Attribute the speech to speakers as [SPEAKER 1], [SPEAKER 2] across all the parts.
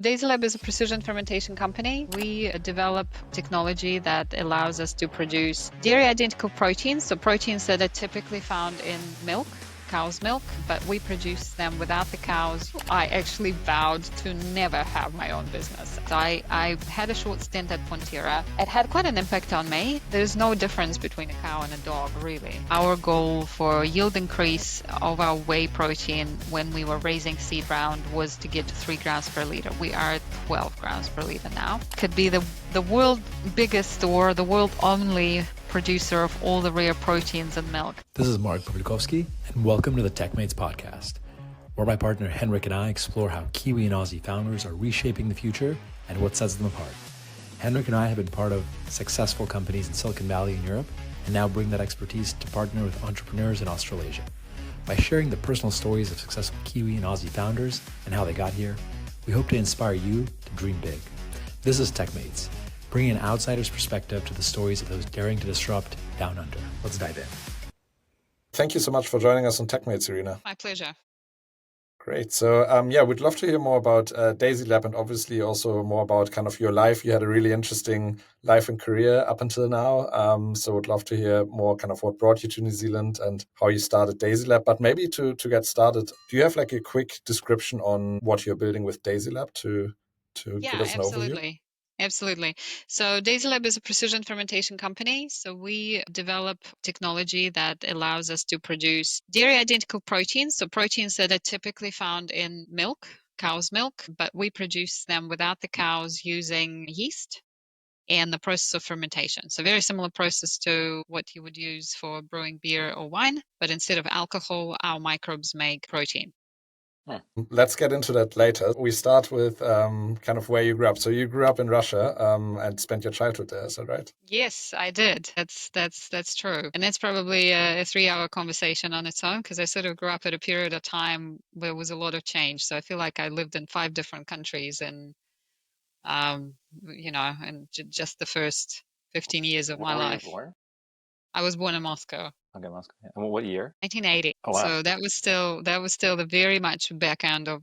[SPEAKER 1] DaisyLab is a precision fermentation company. We develop technology that allows us to produce dairy identical proteins, so proteins that are typically found in milk, cow's milk, but we produce them without the cows. I actually vowed to never have my own business. So I had a short stint at Fonterra. It had quite an impact on me. There's no difference between a cow and a dog, really. Our goal for yield increase of our whey protein when we were raising seed round was to get to 3 grams per liter. We are at 12 grams per liter now. Could be the world biggest or the world only producer of all the rare proteins in milk.
[SPEAKER 2] This is Mark Pavlikovsky, and welcome to the Techmates podcast, where my partner Henrik and I explore how Kiwi and Aussie founders are reshaping the future and what sets them apart. Henrik and I have been part of successful companies in Silicon Valley and Europe, and now bring that expertise to partner with entrepreneurs in Australasia. By sharing the personal stories of successful Kiwi and Aussie founders and how they got here, we hope to inspire you to dream big. This is Techmates, bringing an outsider's perspective to the stories of those daring to disrupt down under. Let's dive in.
[SPEAKER 3] Thank you so much for joining us on Techmates, Irina.
[SPEAKER 1] My pleasure.
[SPEAKER 3] Great. So, we'd love to hear more about DaisyLab and obviously also more about kind of your life. You had a really interesting life and career up until now. So would love to hear more kind of what brought you to New Zealand and how you started DaisyLab. But maybe to get started, do you have like a quick description on what you're building with DaisyLab to give us an overview?
[SPEAKER 1] Absolutely. So DaisyLab is a precision fermentation company. So we develop technology that allows us to produce dairy identical proteins, so proteins that are typically found in milk, cow's milk, but we produce them without the cows using yeast and the process of fermentation. So very similar process to what you would use for brewing beer or wine, but instead of alcohol, our microbes make protein.
[SPEAKER 3] Let's get into that later. We start with kind of where you grew up. So you grew up in Russia and spent your childhood there, is that right?
[SPEAKER 1] Yes, I did. That's true. And that's probably a 3-hour conversation on its own because I sort of grew up at a period of time where there was a lot of change. So I feel like I lived in 5 different countries and, and just the first 15 years of my life.
[SPEAKER 4] Where were you born?
[SPEAKER 1] I was born in Moscow.
[SPEAKER 4] Okay, Moscow. Yeah. And what year?
[SPEAKER 1] 1980.
[SPEAKER 4] Oh, wow.
[SPEAKER 1] So that was still the very much back end of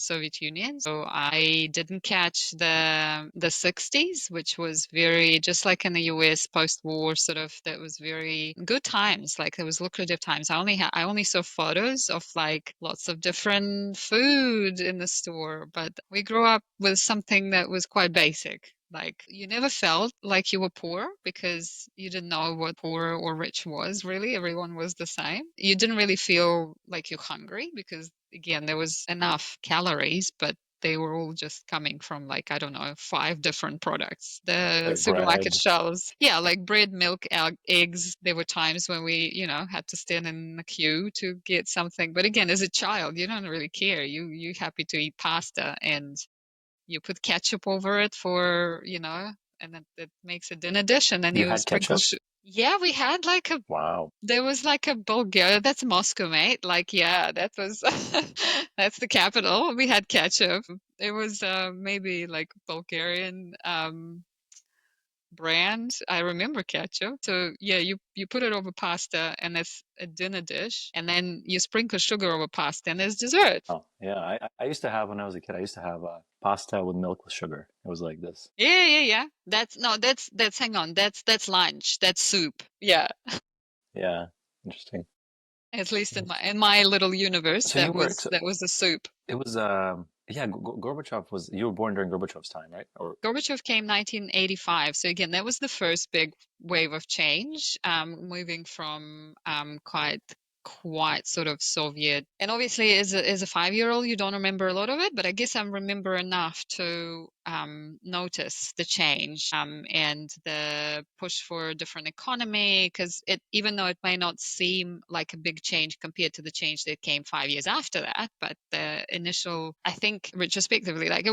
[SPEAKER 1] Soviet Union. So I didn't catch the 60s, which was very just like in the US post-war sort of. That was very good times. Like it was lucrative times. I only saw photos of like lots of different food in the store, but we grew up with something that was quite basic. Like you never felt like you were poor because you didn't know what poor or rich was really. Everyone was the same. You didn't really feel like you're hungry because again, there was enough calories, but they were all just coming from like, I don't know, 5 different products. The
[SPEAKER 4] Like
[SPEAKER 1] supermarket
[SPEAKER 4] bread.
[SPEAKER 1] shelves. Yeah, like bread, milk, eggs. There were times when we, had to stand in a queue to get something. But again, as a child, you don't really care. You're happy to eat pasta and you put ketchup over it and then it makes a dinner dish, and then
[SPEAKER 4] You
[SPEAKER 1] you
[SPEAKER 4] had
[SPEAKER 1] sprinkle.
[SPEAKER 4] ketchup?
[SPEAKER 1] Yeah, we had
[SPEAKER 4] Wow.
[SPEAKER 1] there was like a Bulgaria. That's Moscow, mate. Like, yeah, that was that's the capital. We had ketchup. It was maybe like Bulgarian brand. I remember ketchup. So yeah, you put it over pasta, and that's a dinner dish, and then you sprinkle sugar over pasta, and there's dessert.
[SPEAKER 4] Oh, yeah. I used to have, when I was a kid, I used to have pasta with milk with sugar. It was like this.
[SPEAKER 1] Yeah. That's hang on. That's lunch. That's soup. Yeah.
[SPEAKER 4] Yeah. Interesting.
[SPEAKER 1] At least in my little universe,
[SPEAKER 4] So you were,
[SPEAKER 1] that was the soup.
[SPEAKER 4] it was, yeah, Gorbachev you were born during Gorbachev's time, right? Or
[SPEAKER 1] Gorbachev came 1985. So again, that was the first big wave of change, moving from quite sort of Soviet. And obviously, as a 5-year-old, you don't remember a lot of it, but I guess I remember enough to notice the change and the push for a different economy. Because even though it may not seem like a big change compared to the change that came 5 years after that, but the initial, I think, retrospectively, like it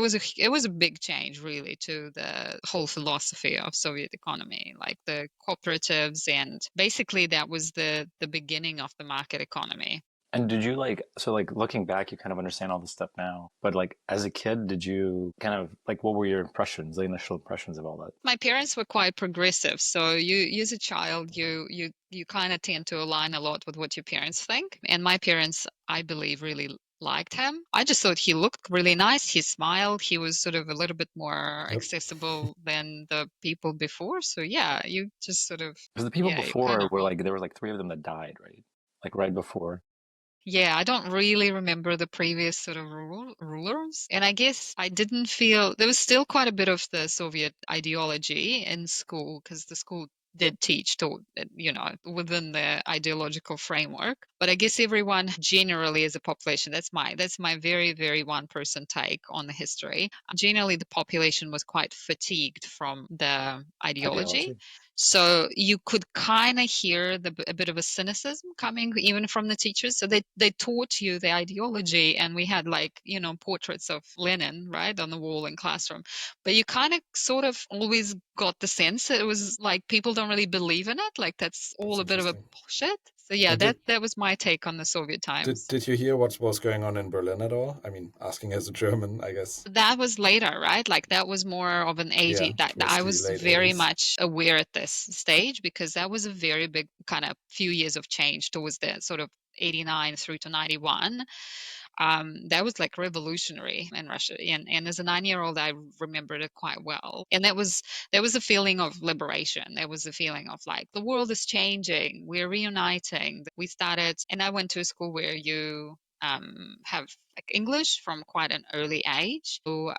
[SPEAKER 1] was a big change really to the whole philosophy of Soviet economy, like the cooperatives, and basically that was the beginning of the market economy.
[SPEAKER 4] And did you looking back, you kind of understand all this stuff now, but like as a kid, did you kind of like, what were your impressions, the initial impressions of all that?
[SPEAKER 1] My parents were quite progressive, so you as a child, you kind of tend to align a lot with what your parents think. And my parents, I believe, really liked him. I just thought he looked really nice. He smiled. He was sort of a little bit more
[SPEAKER 3] Yep.
[SPEAKER 1] accessible than the people before. So yeah, you just sort of,
[SPEAKER 4] Because the people
[SPEAKER 1] yeah, you kind
[SPEAKER 4] before
[SPEAKER 1] of
[SPEAKER 4] were like, there was like three of them that died, right? Like right before.
[SPEAKER 1] yeah, I don't really remember the previous sort of rulers. And I guess I didn't feel there was still quite a bit of the Soviet ideology in school because the school did teach, taught, within the ideological framework. But I guess everyone generally as a population, that's my very, very one person take on the history. Generally, the population was quite fatigued from the ideology.
[SPEAKER 3] Ideology.
[SPEAKER 1] So you could kind of hear a bit of a cynicism coming even from the teachers. So they taught you the ideology, and we had portraits of Lenin right on the wall in classroom. But you kind of sort of always got the sense that it was like people don't really believe in it. Like that's all
[SPEAKER 3] That's
[SPEAKER 1] a bit of a
[SPEAKER 3] interesting.
[SPEAKER 1] bullshit. So yeah,
[SPEAKER 3] And
[SPEAKER 1] that was my take on the Soviet times.
[SPEAKER 3] did you hear what was going on in Berlin at all? I mean, asking as a German, I guess.
[SPEAKER 1] That was later, right? Like that was more of an
[SPEAKER 3] Yeah,
[SPEAKER 1] 80 that
[SPEAKER 3] towards
[SPEAKER 1] I
[SPEAKER 3] the
[SPEAKER 1] was
[SPEAKER 3] late
[SPEAKER 1] very
[SPEAKER 3] 80s.
[SPEAKER 1] much aware at this stage because that was a very big kind of few years of change towards the sort of 89 through to 91. That was like revolutionary in Russia. And as a 9-year-old, I remembered it quite well. And there was a feeling of liberation. There was a feeling of like the world is changing. We're reuniting. We started, and I went to a school where you have like English from quite an early age. So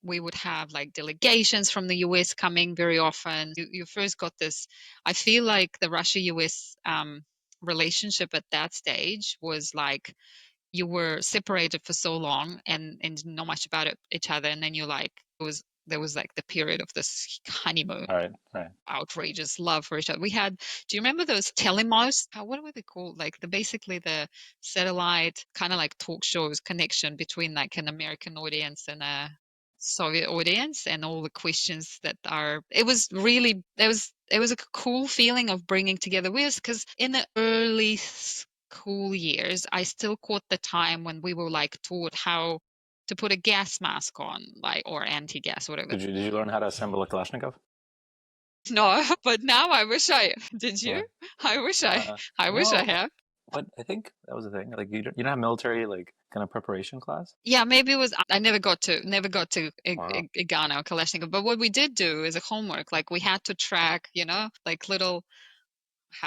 [SPEAKER 1] we would have like delegations from the US coming very often. You first got this. I feel like the Russia US relationship at that stage was like you were separated for so long and didn't know much about each other, and then you like there was like the period of this honeymoon
[SPEAKER 4] All right, right.
[SPEAKER 1] outrageous love for each other. We had, do you remember those telemos? What were they called? Like basically the satellite kind of like talk shows connection between like an American audience and a Soviet audience, and all the questions that are. It was really it was a cool feeling of bringing together with, because in the early school years, I still caught the time when we were like taught how to put a gas mask on, like, or anti-gas, whatever.
[SPEAKER 4] Did you learn how to assemble a Kalashnikov?
[SPEAKER 1] No, but now I wish I did.
[SPEAKER 4] Yeah.
[SPEAKER 1] You? I wish I
[SPEAKER 4] No,
[SPEAKER 1] have.
[SPEAKER 4] but I think that was the thing. Like you don't have military like kind of preparation class.
[SPEAKER 1] Yeah, maybe it was. I never got to
[SPEAKER 4] Wow.
[SPEAKER 1] Igana or Kalashnikov. But what we did do as a homework, like we had to track, like little.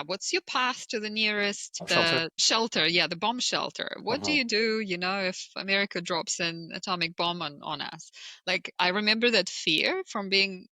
[SPEAKER 1] What's your path to the nearest
[SPEAKER 4] Shelter.
[SPEAKER 1] the shelter? Yeah, the bomb shelter. What do
[SPEAKER 4] Uh-huh.
[SPEAKER 1] you do, if America drops an atomic bomb on us? Like I remember that fear from being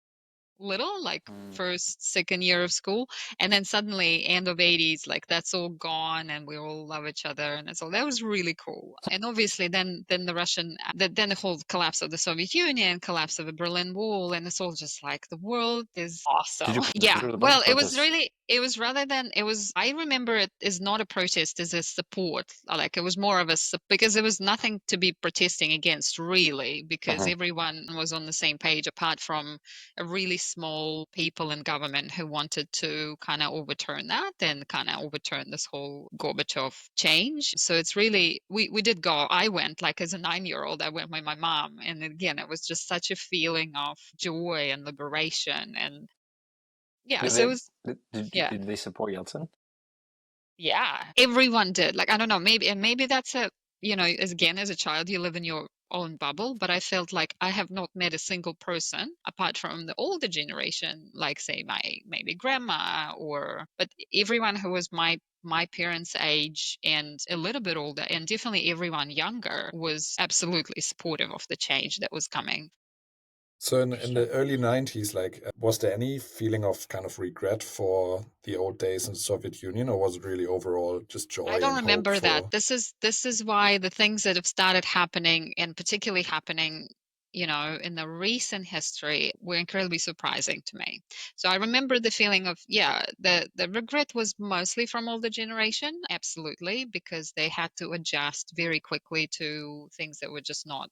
[SPEAKER 1] little, like
[SPEAKER 4] Mm.
[SPEAKER 1] first, second year of school, and then suddenly end of 80s, like that's all gone, and we all love each other, and so that was really cool. And obviously, then the then the whole collapse of the Soviet Union, collapse of the Berlin Wall, and it's all just like the world is
[SPEAKER 4] Did
[SPEAKER 1] awesome.
[SPEAKER 4] you
[SPEAKER 1] Yeah,
[SPEAKER 4] participate with a bunch
[SPEAKER 1] well,
[SPEAKER 4] of protests?
[SPEAKER 1] it was rather than it was. I remember it is not a protest, as a support. Like it was more of a because there was nothing to be protesting against really, because
[SPEAKER 4] Uh-huh.
[SPEAKER 1] everyone was on the same page, apart from a really small people in government who wanted to kind of overturn that and kind of overturn this whole Gorbachev change. So it's really, we did go, I went like as a 9-year-old, I went with my mom. And again, it was just such a feeling of joy and liberation. And yeah,
[SPEAKER 4] Did
[SPEAKER 1] so it
[SPEAKER 4] they
[SPEAKER 1] was,
[SPEAKER 4] did,
[SPEAKER 1] yeah.
[SPEAKER 4] did they support Yeltsin?
[SPEAKER 1] Yeah, everyone did. Like, I don't know, maybe that's as a child, you live in your own bubble, but I felt like I have not met a single person apart from the older generation, like say my maybe grandma, but everyone who was my parents' age and a little bit older, and definitely everyone younger, was absolutely supportive of the change that was coming.
[SPEAKER 3] So in the
[SPEAKER 4] Interesting.
[SPEAKER 3] early 90s, like, was there any feeling of kind of regret for the old days in the Soviet Union, or was it really overall just
[SPEAKER 1] I
[SPEAKER 3] joy
[SPEAKER 1] don't
[SPEAKER 3] and hope
[SPEAKER 1] remember that.
[SPEAKER 3] for?
[SPEAKER 1] This is why the things that have started happening, and particularly happening, in the recent history, were incredibly surprising to me. So I remember the feeling of, yeah, the regret was mostly from older generation, absolutely, because they had to adjust very quickly to things that were just not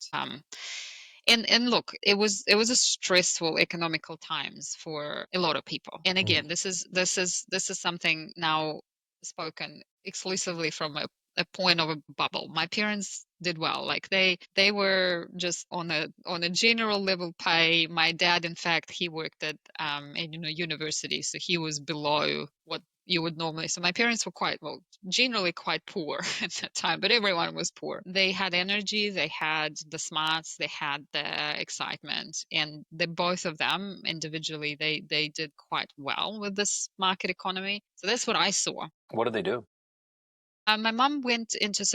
[SPEAKER 1] and look, it was a stressful economical times for a lot of people. And
[SPEAKER 3] Mm.
[SPEAKER 1] again, this is something now spoken exclusively from a point of a bubble. My parents did well. Like they were just on a general level pay. My dad, in fact, he worked at university, so he was below what you would normally. So my parents were generally quite poor at that time, but everyone was poor. They had energy, they had the smarts, they had the excitement, and both of them individually, they did quite well with this market economy. So that's what I saw.
[SPEAKER 4] What do they do?
[SPEAKER 1] My mom went into,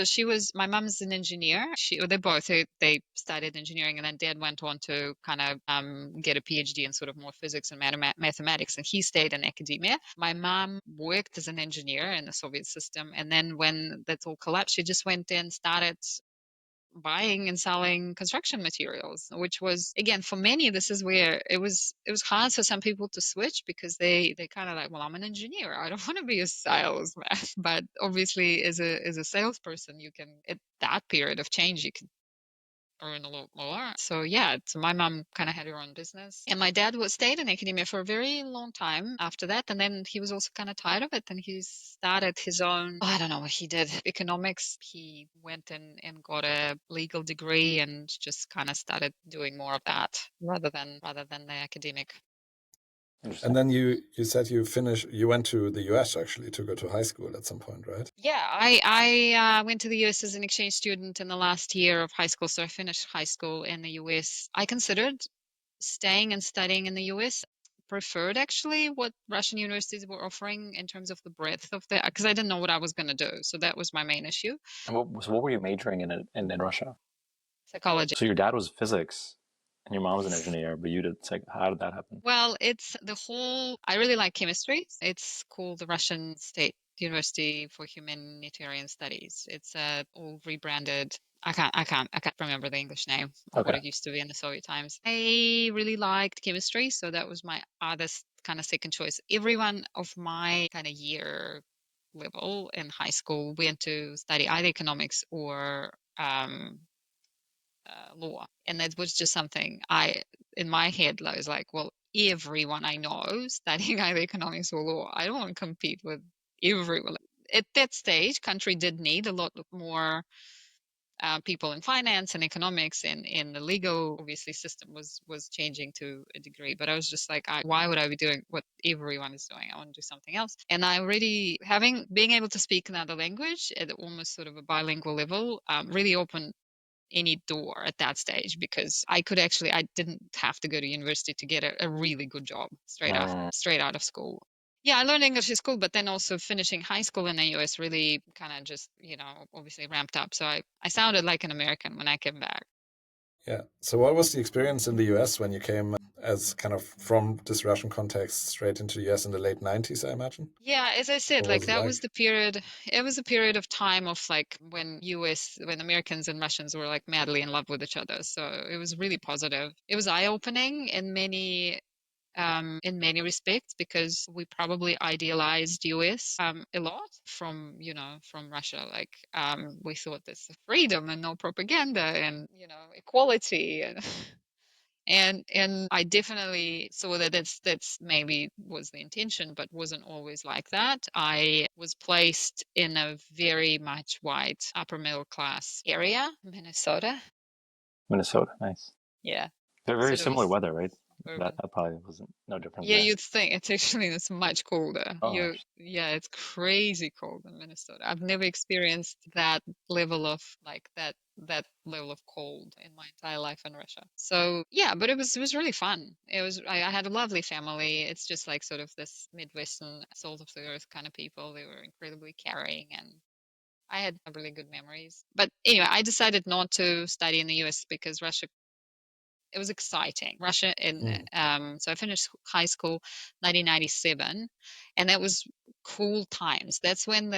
[SPEAKER 1] my mom's an engineer. They studied engineering, and then dad went on to kind of get a PhD in sort of more physics and mathematics, and he stayed in academia. My mom worked as an engineer in the Soviet system, and then when that all collapsed, she just went in, started buying and selling construction materials, which was, again, for many, this is where it was hard for some people to switch, because they kind of like, well, I'm an engineer, I don't want to be a salesman. But obviously as a salesperson, you can, at that period of change, you can earn a lot more. So yeah, so my mom kind of had her own business, and my dad stayed in academia for a very long time after that, and then he was also kind of tired of it, and he started his own, I don't know what he did, economics. He went and got a legal degree and just kind of started doing more of that rather than the academic.
[SPEAKER 3] And then you said you went to the US actually to go to high school at some point, right?
[SPEAKER 1] Yeah, I went to the US as an exchange student in the last year of high school. So I finished high school in the US. I considered staying and studying in the US. Preferred actually what Russian universities were offering in terms of the breadth of because I didn't know what I was going to do. So that was my main issue.
[SPEAKER 4] And what were you majoring in Russia?
[SPEAKER 1] Psychology.
[SPEAKER 4] So your dad was physics and your mom was an engineer, but you did how did that happen?
[SPEAKER 1] Well, it's I really like chemistry. It's called the Russian State University for Humanitarian Studies. It's all rebranded. I can't remember the English name of what it used to be in the Soviet times. I really liked chemistry, so that was my other kind of second choice. Everyone of my kind of year level in high school went to study either economics or law, and that was just something in my head, I was like, well, everyone I know studying either economics or law, I don't want to compete with everyone. At that stage, country did need a lot more people in finance and economics, and in the legal, obviously, system was changing to a degree. But I was just like, why would I be doing what everyone is doing? I want to do something else. And I already being able to speak another language at almost sort of a bilingual level really opened any door at that stage, because I didn't have to go to university to get a really good job straight out of school. Yeah, I learned English at school, but then also finishing high school in the US really kind of just, obviously ramped up. So I sounded like an American when I came back.
[SPEAKER 3] Yeah. So what was the experience in the US when you came as kind of from this Russian context straight into the US in the late 90s, I imagine?
[SPEAKER 1] Yeah, as I said,
[SPEAKER 3] What was it
[SPEAKER 1] that
[SPEAKER 3] like?
[SPEAKER 1] was the period. It was a period of time of like when Americans and Russians were like madly in love with each other. So it was really positive. It was eye-opening in many respects, because we probably idealized US a lot from Russia. Like we thought this freedom and no propaganda and equality and I definitely saw that that's maybe was the intention, but wasn't always like that. I was placed in a very much white upper middle class area, Minnesota.
[SPEAKER 4] Minnesota, nice.
[SPEAKER 1] Yeah.
[SPEAKER 4] They're very
[SPEAKER 1] Sort of
[SPEAKER 4] similar weather, right?
[SPEAKER 1] urban.
[SPEAKER 4] That probably wasn't no different
[SPEAKER 1] Yeah,
[SPEAKER 4] there.
[SPEAKER 1] you'd think it's much colder.
[SPEAKER 4] Oh,
[SPEAKER 1] Yeah, it's crazy cold in Minnesota. I've never experienced that level of level of cold in my entire life in Russia. So yeah, but it was really fun. I had a lovely family. It's just like sort of this Midwestern salt of the earth kind of people. They were incredibly caring, and I had really good memories. But anyway, I decided not to study in the US because it was exciting. Russia so I finished high school 1997, and that was cool times. That's when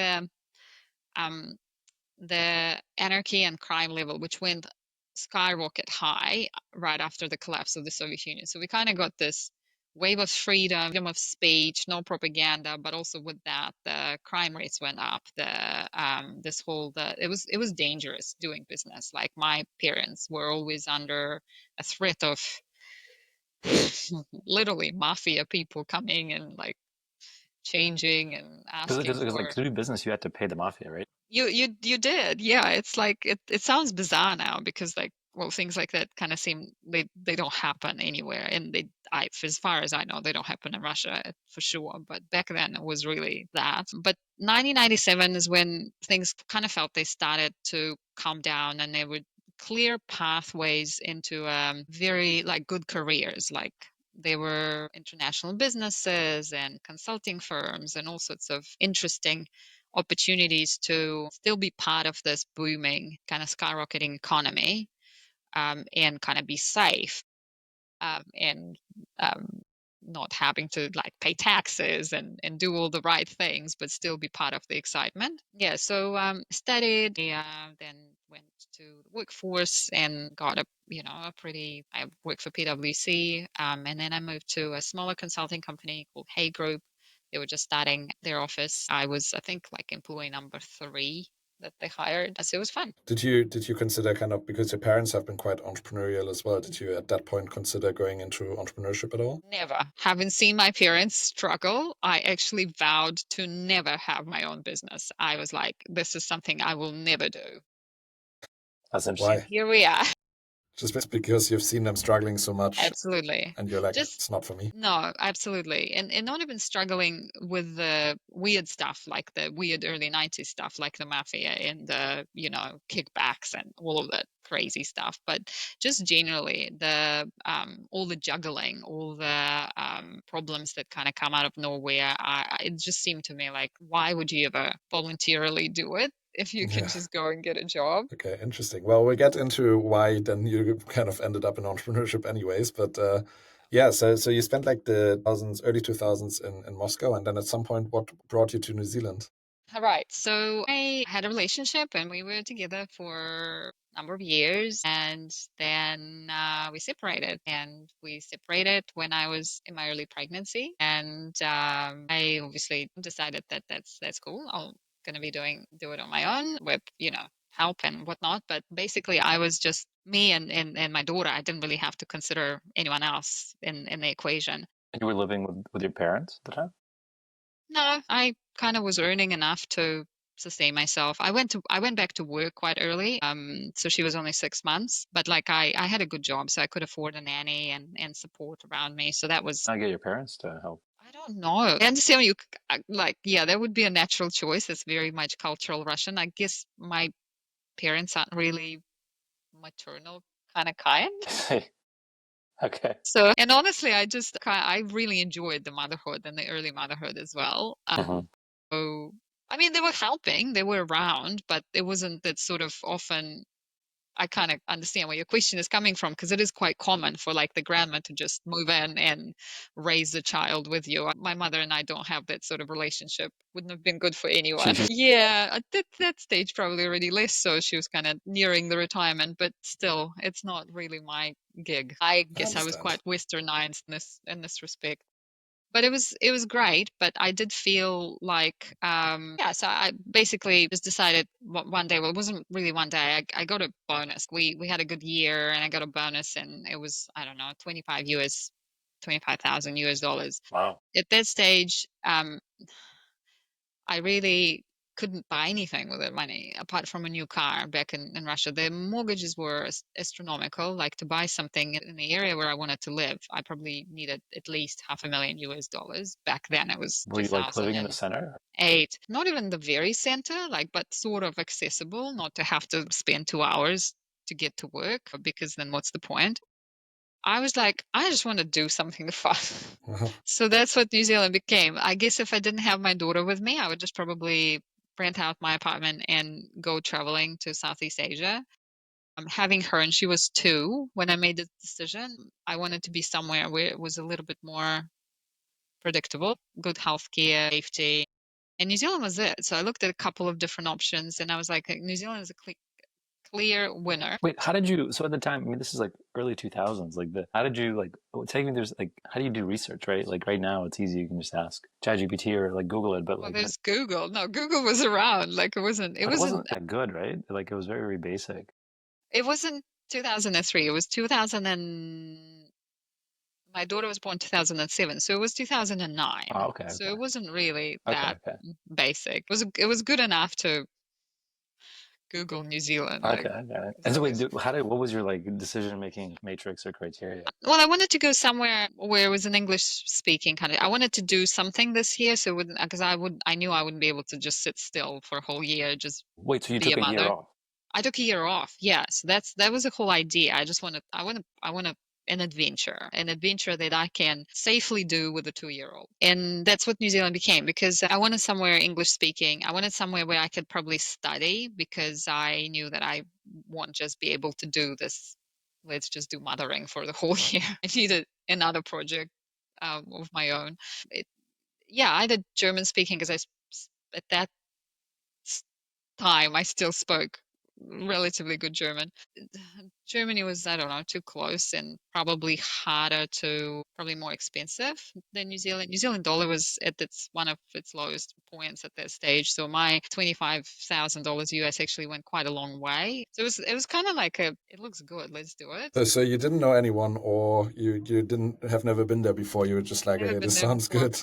[SPEAKER 1] the anarchy and crime level, which went skyrocket high right after the collapse of the Soviet Union. So we kind of got this wave of freedom of speech, no propaganda, but also with that, the crime rates went up. It was dangerous doing business. Like my parents were always under a threat of literally mafia people coming and like changing and asking
[SPEAKER 4] because like
[SPEAKER 1] for.
[SPEAKER 4] to do business, you had to pay the mafia, right?
[SPEAKER 1] You did, yeah. It's like it sounds bizarre now, because like well, things like that kind of seem they don't happen anywhere, and as far as I know, they don't happen in Russia for sure. But back then, it was really that. But 1997 is when things kind of felt they started to calm down, and there were clear pathways into very like good careers, like there were international businesses and consulting firms and all sorts of interesting opportunities to still be part of this booming kind of skyrocketing economy, and kind of be safe, and not having to like pay taxes and do all the right things, but still be part of the excitement. Yeah, so studied, then went to the workforce and got I worked for PwC, and then I moved to a smaller consulting company called Hay Group. They were just starting their office. I was, I think, like employee number 3 that they hired. So it was fun.
[SPEAKER 3] Did you consider kind of, because your parents have been quite entrepreneurial as well, did you at that point consider going into entrepreneurship at all?
[SPEAKER 1] Never. Having seen my parents struggle, I actually vowed to never have my own business. I was like, this is something I will never do.
[SPEAKER 4] That's interesting.
[SPEAKER 1] And
[SPEAKER 3] Why?
[SPEAKER 1] here we are.
[SPEAKER 3] Just because you've seen them struggling so much
[SPEAKER 1] Absolutely.
[SPEAKER 3] and you're like,
[SPEAKER 1] Just
[SPEAKER 3] it's not for me.
[SPEAKER 1] no, absolutely. And not even struggling with the weird stuff, like the weird early 90s stuff, like the mafia and the, kickbacks and all of that crazy stuff. But just generally the all the juggling, all the problems that kind of come out of nowhere. It just seemed to me like, why would you ever voluntarily do it if you can
[SPEAKER 3] Yeah.
[SPEAKER 1] just go and get a job?
[SPEAKER 3] Okay, interesting. Well, we'll get into why then you kind of ended up in entrepreneurship anyways, but yeah, so you spent like the early 2000s in Moscow, and then at some point, what brought you to New Zealand?
[SPEAKER 1] All right. So I had a relationship and we were together for a number of years. And then we separated. And we separated when I was in my early pregnancy. And I obviously decided that that's cool. I'm going to be do it on my own with, help and whatnot. But basically, I was just me and my daughter. I didn't really have to consider anyone else in the equation.
[SPEAKER 4] And you were living with your parents at the time?
[SPEAKER 1] No, I kind of was earning enough to sustain myself. I went back to work quite early. So she was only 6 months, but like I had a good job, so I could afford a nanny and support around me. So that was,
[SPEAKER 4] I get your parents to help.
[SPEAKER 1] I don't know. I understand what like, yeah, that would be a natural choice. It's very much cultural Russian. I guess my parents aren't really maternal kind.
[SPEAKER 4] Okay.
[SPEAKER 1] So, and honestly, I really enjoyed the motherhood and the early motherhood as well.
[SPEAKER 4] Mhm.
[SPEAKER 1] So, I mean, they were helping, they were around, but it wasn't that sort of often. I kind of understand where your question is coming from because it is quite common for like the grandma to just move in and raise the child with you. My mother and I don't have that sort of relationship. Wouldn't have been good for anyone. Yeah, at that stage, probably already less so. She was kind of nearing the retirement, but still, it's not really my gig. I
[SPEAKER 3] I
[SPEAKER 1] guess I was
[SPEAKER 3] understand.
[SPEAKER 1] quite westernized in this respect, but it was great. But I did feel like yeah, so I basically just decided one day, well, it wasn't really one day, I got a bonus. We had a good year and I got a bonus, and it was, I don't know, 25,000 US dollars.
[SPEAKER 4] Wow.
[SPEAKER 1] At that stage, I really couldn't buy anything with that money apart from a new car back in Russia. The mortgages were astronomical. Like to buy something in the area where I wanted to live, I probably needed at least $500,000 US dollars. Back then it was
[SPEAKER 4] Were you like living in the
[SPEAKER 1] 2008.
[SPEAKER 4] center?
[SPEAKER 1] Not even the very center, like, but sort of accessible, not to have to spend 2 hours to get to work, because then what's the point? I was like, I just want to do something fun. So that's what New Zealand became. I guess if I didn't have my daughter with me, I would just probably rent out my apartment and go traveling to Southeast Asia. Having her, and she was 2 when I made the decision. I wanted to be somewhere where it was a little bit more predictable, good healthcare, safety. And New Zealand was it. So I looked at a couple of different options and I was like, New Zealand is a clear winner.
[SPEAKER 4] Wait, how did you, so at the time, I mean, this is like early 2000s, like how did you like, take me, there's like, how do you do research, right? Like right now it's easy, you can just ask ChatGPT or like Google it, but
[SPEAKER 1] Well,
[SPEAKER 4] like,
[SPEAKER 1] there's Google. No, Google was around. Like it
[SPEAKER 4] but it
[SPEAKER 1] wasn't
[SPEAKER 4] wasn't that good, right? Like it was very, very basic.
[SPEAKER 1] It wasn't 2003. It was 2000 and my daughter was born 2007, so it was 2009.
[SPEAKER 4] Oh, okay,
[SPEAKER 1] So
[SPEAKER 4] okay.
[SPEAKER 1] it wasn't really
[SPEAKER 4] Okay,
[SPEAKER 1] that
[SPEAKER 4] okay.
[SPEAKER 1] basic. It was good enough to Google New Zealand.
[SPEAKER 4] Okay, I got it. And so wait, what was your like decision-making matrix or criteria?
[SPEAKER 1] Well, I wanted to go somewhere where it was an English-speaking country. I wanted to do something this year, so because I knew I wouldn't be able to just sit still for a whole year, just
[SPEAKER 4] Wait, so you
[SPEAKER 1] be
[SPEAKER 4] took
[SPEAKER 1] a
[SPEAKER 4] a year
[SPEAKER 1] mother.
[SPEAKER 4] off?
[SPEAKER 1] I took a year off. Yeah, so that was the whole idea. I want an adventure that I can safely do with a 2-year-old. And that's what New Zealand became, because I wanted somewhere English speaking. I wanted somewhere where I could probably study, because I knew that I won't just be able to do this. Let's just do mothering for the whole year. I needed another project of my own. It, yeah, either German speaking, because at that time I still spoke relatively good German. Germany was, I don't know, too close and probably probably more expensive than New Zealand. New Zealand dollar was at one of its lowest points at that stage. So my $25,000 US actually went quite a long way. So it was kind of like it looks good, let's do it.
[SPEAKER 3] So you didn't know anyone, or you didn't have never been there before. You were just like,
[SPEAKER 1] Never
[SPEAKER 3] okay,
[SPEAKER 1] been
[SPEAKER 3] this
[SPEAKER 1] there
[SPEAKER 3] sounds
[SPEAKER 1] before.
[SPEAKER 3] good.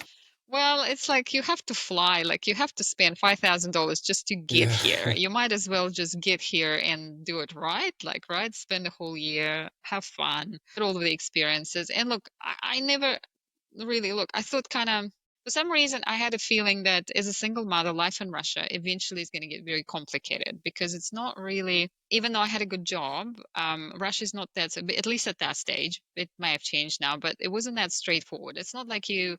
[SPEAKER 1] Well, it's like you have to fly, like you have to spend $5,000 just to get
[SPEAKER 3] Yeah.
[SPEAKER 1] here. You might as well just get here and do it right, spend a whole year, have fun, get all of the experiences. And look, I never really, I thought for some reason, I had a feeling that as a single mother, life in Russia eventually is going to get very complicated, because it's not really, even though I had a good job, Russia is not that, at least at that stage, it may have changed now, but it wasn't that straightforward. It's not like you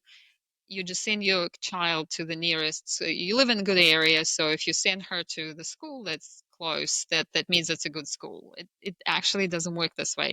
[SPEAKER 1] just send your child to the nearest, so you live in a good area, so if you send her to the school that's close, that means it's a good school. It actually doesn't work this way.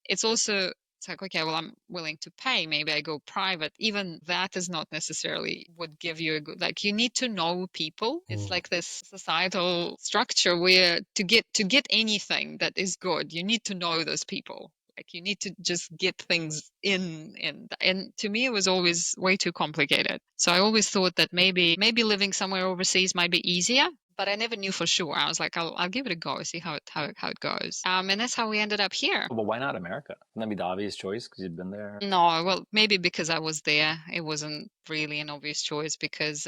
[SPEAKER 1] It's like, okay, well, I'm willing to pay, maybe I go private. Even that is not necessarily would give you a good, like, you need to know people. It's like this societal structure where to get anything that is good, you need to know those people. Like, you need to just get things in, and to me, it was always way too complicated. So I always thought that maybe living somewhere overseas might be easier, but I never knew for sure. I was like, I'll give it a go, see how it goes. And that's how we ended up here.
[SPEAKER 4] Well, why not America? Wouldn't that be the obvious choice because you'd been there?
[SPEAKER 1] No, well, maybe because I was there, it wasn't really an obvious choice, because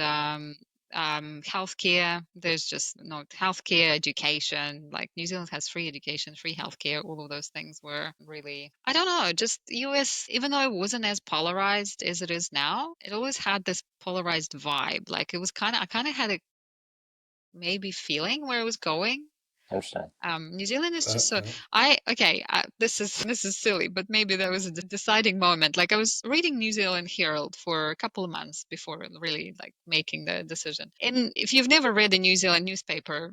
[SPEAKER 1] healthcare, there's just no healthcare, education. Like, New Zealand has free education, free healthcare. All of those things were really, I don't know, just US, even though it wasn't as polarized as it is now, it always had this polarized vibe. Like, I kind of had a maybe feeling where it was going.
[SPEAKER 4] Interesting.
[SPEAKER 1] New Zealand is just so this is silly, but maybe there was a deciding moment. Like, I was reading New Zealand Herald for a couple of months before really like making the decision. And if you've never read a New Zealand newspaper,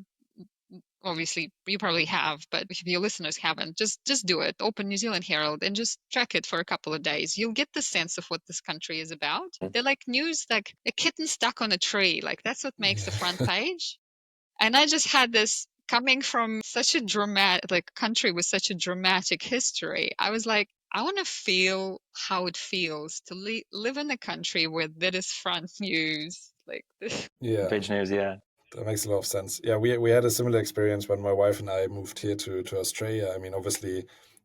[SPEAKER 1] obviously you probably have, but if your listeners haven't, just do it. Open New Zealand Herald and just track it for a couple of days. You'll get the sense of what this country is about. They're like news, like a kitten stuck on a tree. Like, that's what makes the front page. And I just had this coming from such a dramatic country with such a dramatic history. I was like, I want to feel how it feels to live in a country where that is front news. Like this.
[SPEAKER 3] Yeah.
[SPEAKER 4] Page news, yeah.
[SPEAKER 3] That makes a lot of sense. Yeah, we had a similar experience when my wife and I moved here to Australia. I mean, obviously,